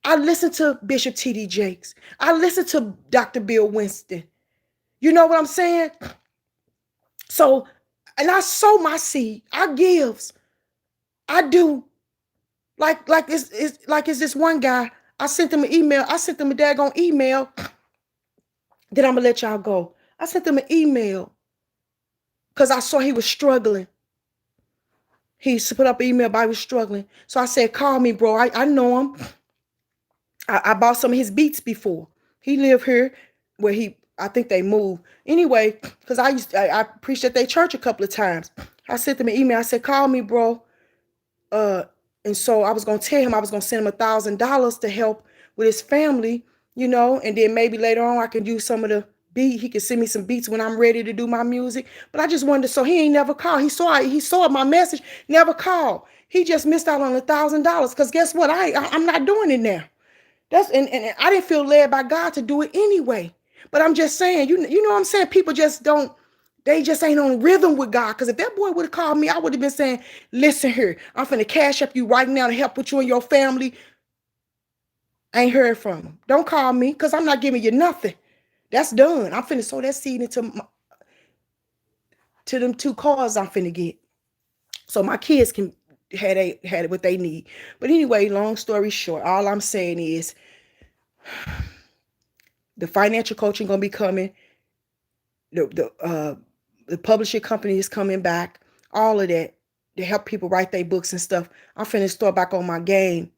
I listened to Bishop T.D. Jakes. I listened to Dr. Bill Winston. You know what I'm saying? So, and I sow my seed. I gives. I do. It's this one guy. I sent him an email. I sent him a daggone email. Then I'm going to let y'all go. I sent him an email because I saw he was struggling. He put up an email about he was struggling. So I said, call me, bro. I know him. I bought some of his beats before. He lived here where I think they moved. Anyway, because I preached at their church a couple of times. I sent them an email. I said, call me, bro. And so I was going to tell him I was going to send him $1,000 to help with his family, and then maybe later on I can use some of the beat. He can send me some beats when I'm ready to do my music. But I just wanted so he ain't never called. He saw my message, never called. He just missed out on $1,000 because guess what? I'm not doing it now. And I didn't feel led by God to do it anyway. But I'm just saying, you know what I'm saying? People they just ain't on rhythm with God. Because if that boy would have called me, I would have been saying, listen here, I'm finna cash up you right now to help with you and your family. I ain't heard from him. Don't call me because I'm not giving you nothing. That's done. I'm finna sow that seed into to them 2 cars I'm finna get. So my kids can had what they need. But anyway, long story short, all I'm saying is the financial coaching gonna be coming. The publishing company is coming back. All of that to help people write their books and stuff. I'm finna start back on my game,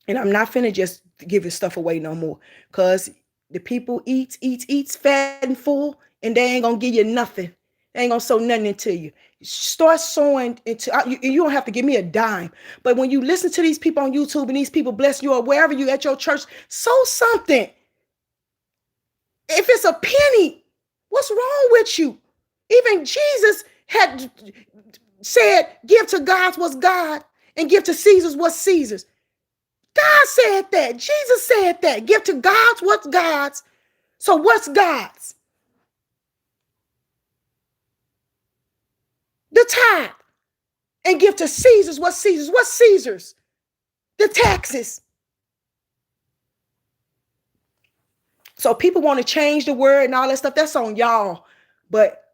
and I'm not finna just giving stuff away no more. Cause the people eats fat and full, and they ain't gonna give you nothing. They ain't gonna sow nothing into you. Start sowing into you don't have to give me a dime. But when you listen to these people on YouTube and these people bless you or wherever you at your church, sow something. If it's a penny, What's wrong with you? Even Jesus had said, give to God what's God and give to Caesar's what's Caesar's. God said that. Jesus said that. Give to God's what's God's. So what's God's? The tithe. And give to Caesar's what's Caesar's. What's Caesar's? The taxes. So people want to change the word and all that stuff. That's on y'all. But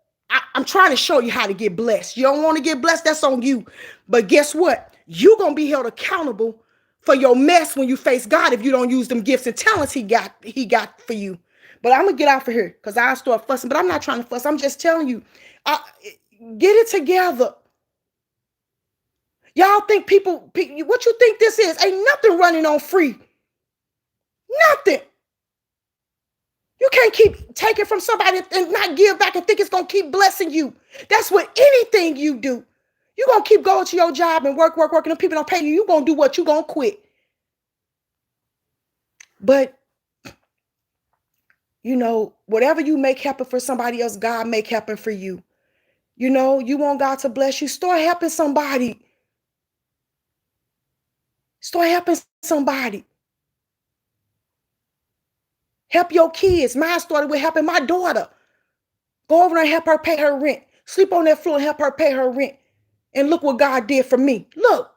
I'm trying to show you how to get blessed. You don't want to get blessed, that's on you. But guess what? You're going to be held accountable for your mess when you face God if you don't use them gifts and talents he got for you. But I'm going to get out of here because I'll start fussing. But I'm not trying to fuss. I'm just telling you, get it together. Y'all think what you think this is? Ain't nothing running on free. Nothing. You can't keep taking from somebody and not give back and think it's going to keep blessing you. That's what anything you do. You're going to keep going to your job and work, and the people don't pay you. You're going to do what? You're going to quit. But, whatever you make happen for somebody else, God make happen for you. You want God to bless you. Start helping somebody. Start helping somebody. Help your kids. Mine started with helping my daughter. Go over there and help her pay her rent. Sleep on that floor and help her pay her rent. And look what God did for me. Look.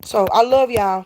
So I love y'all.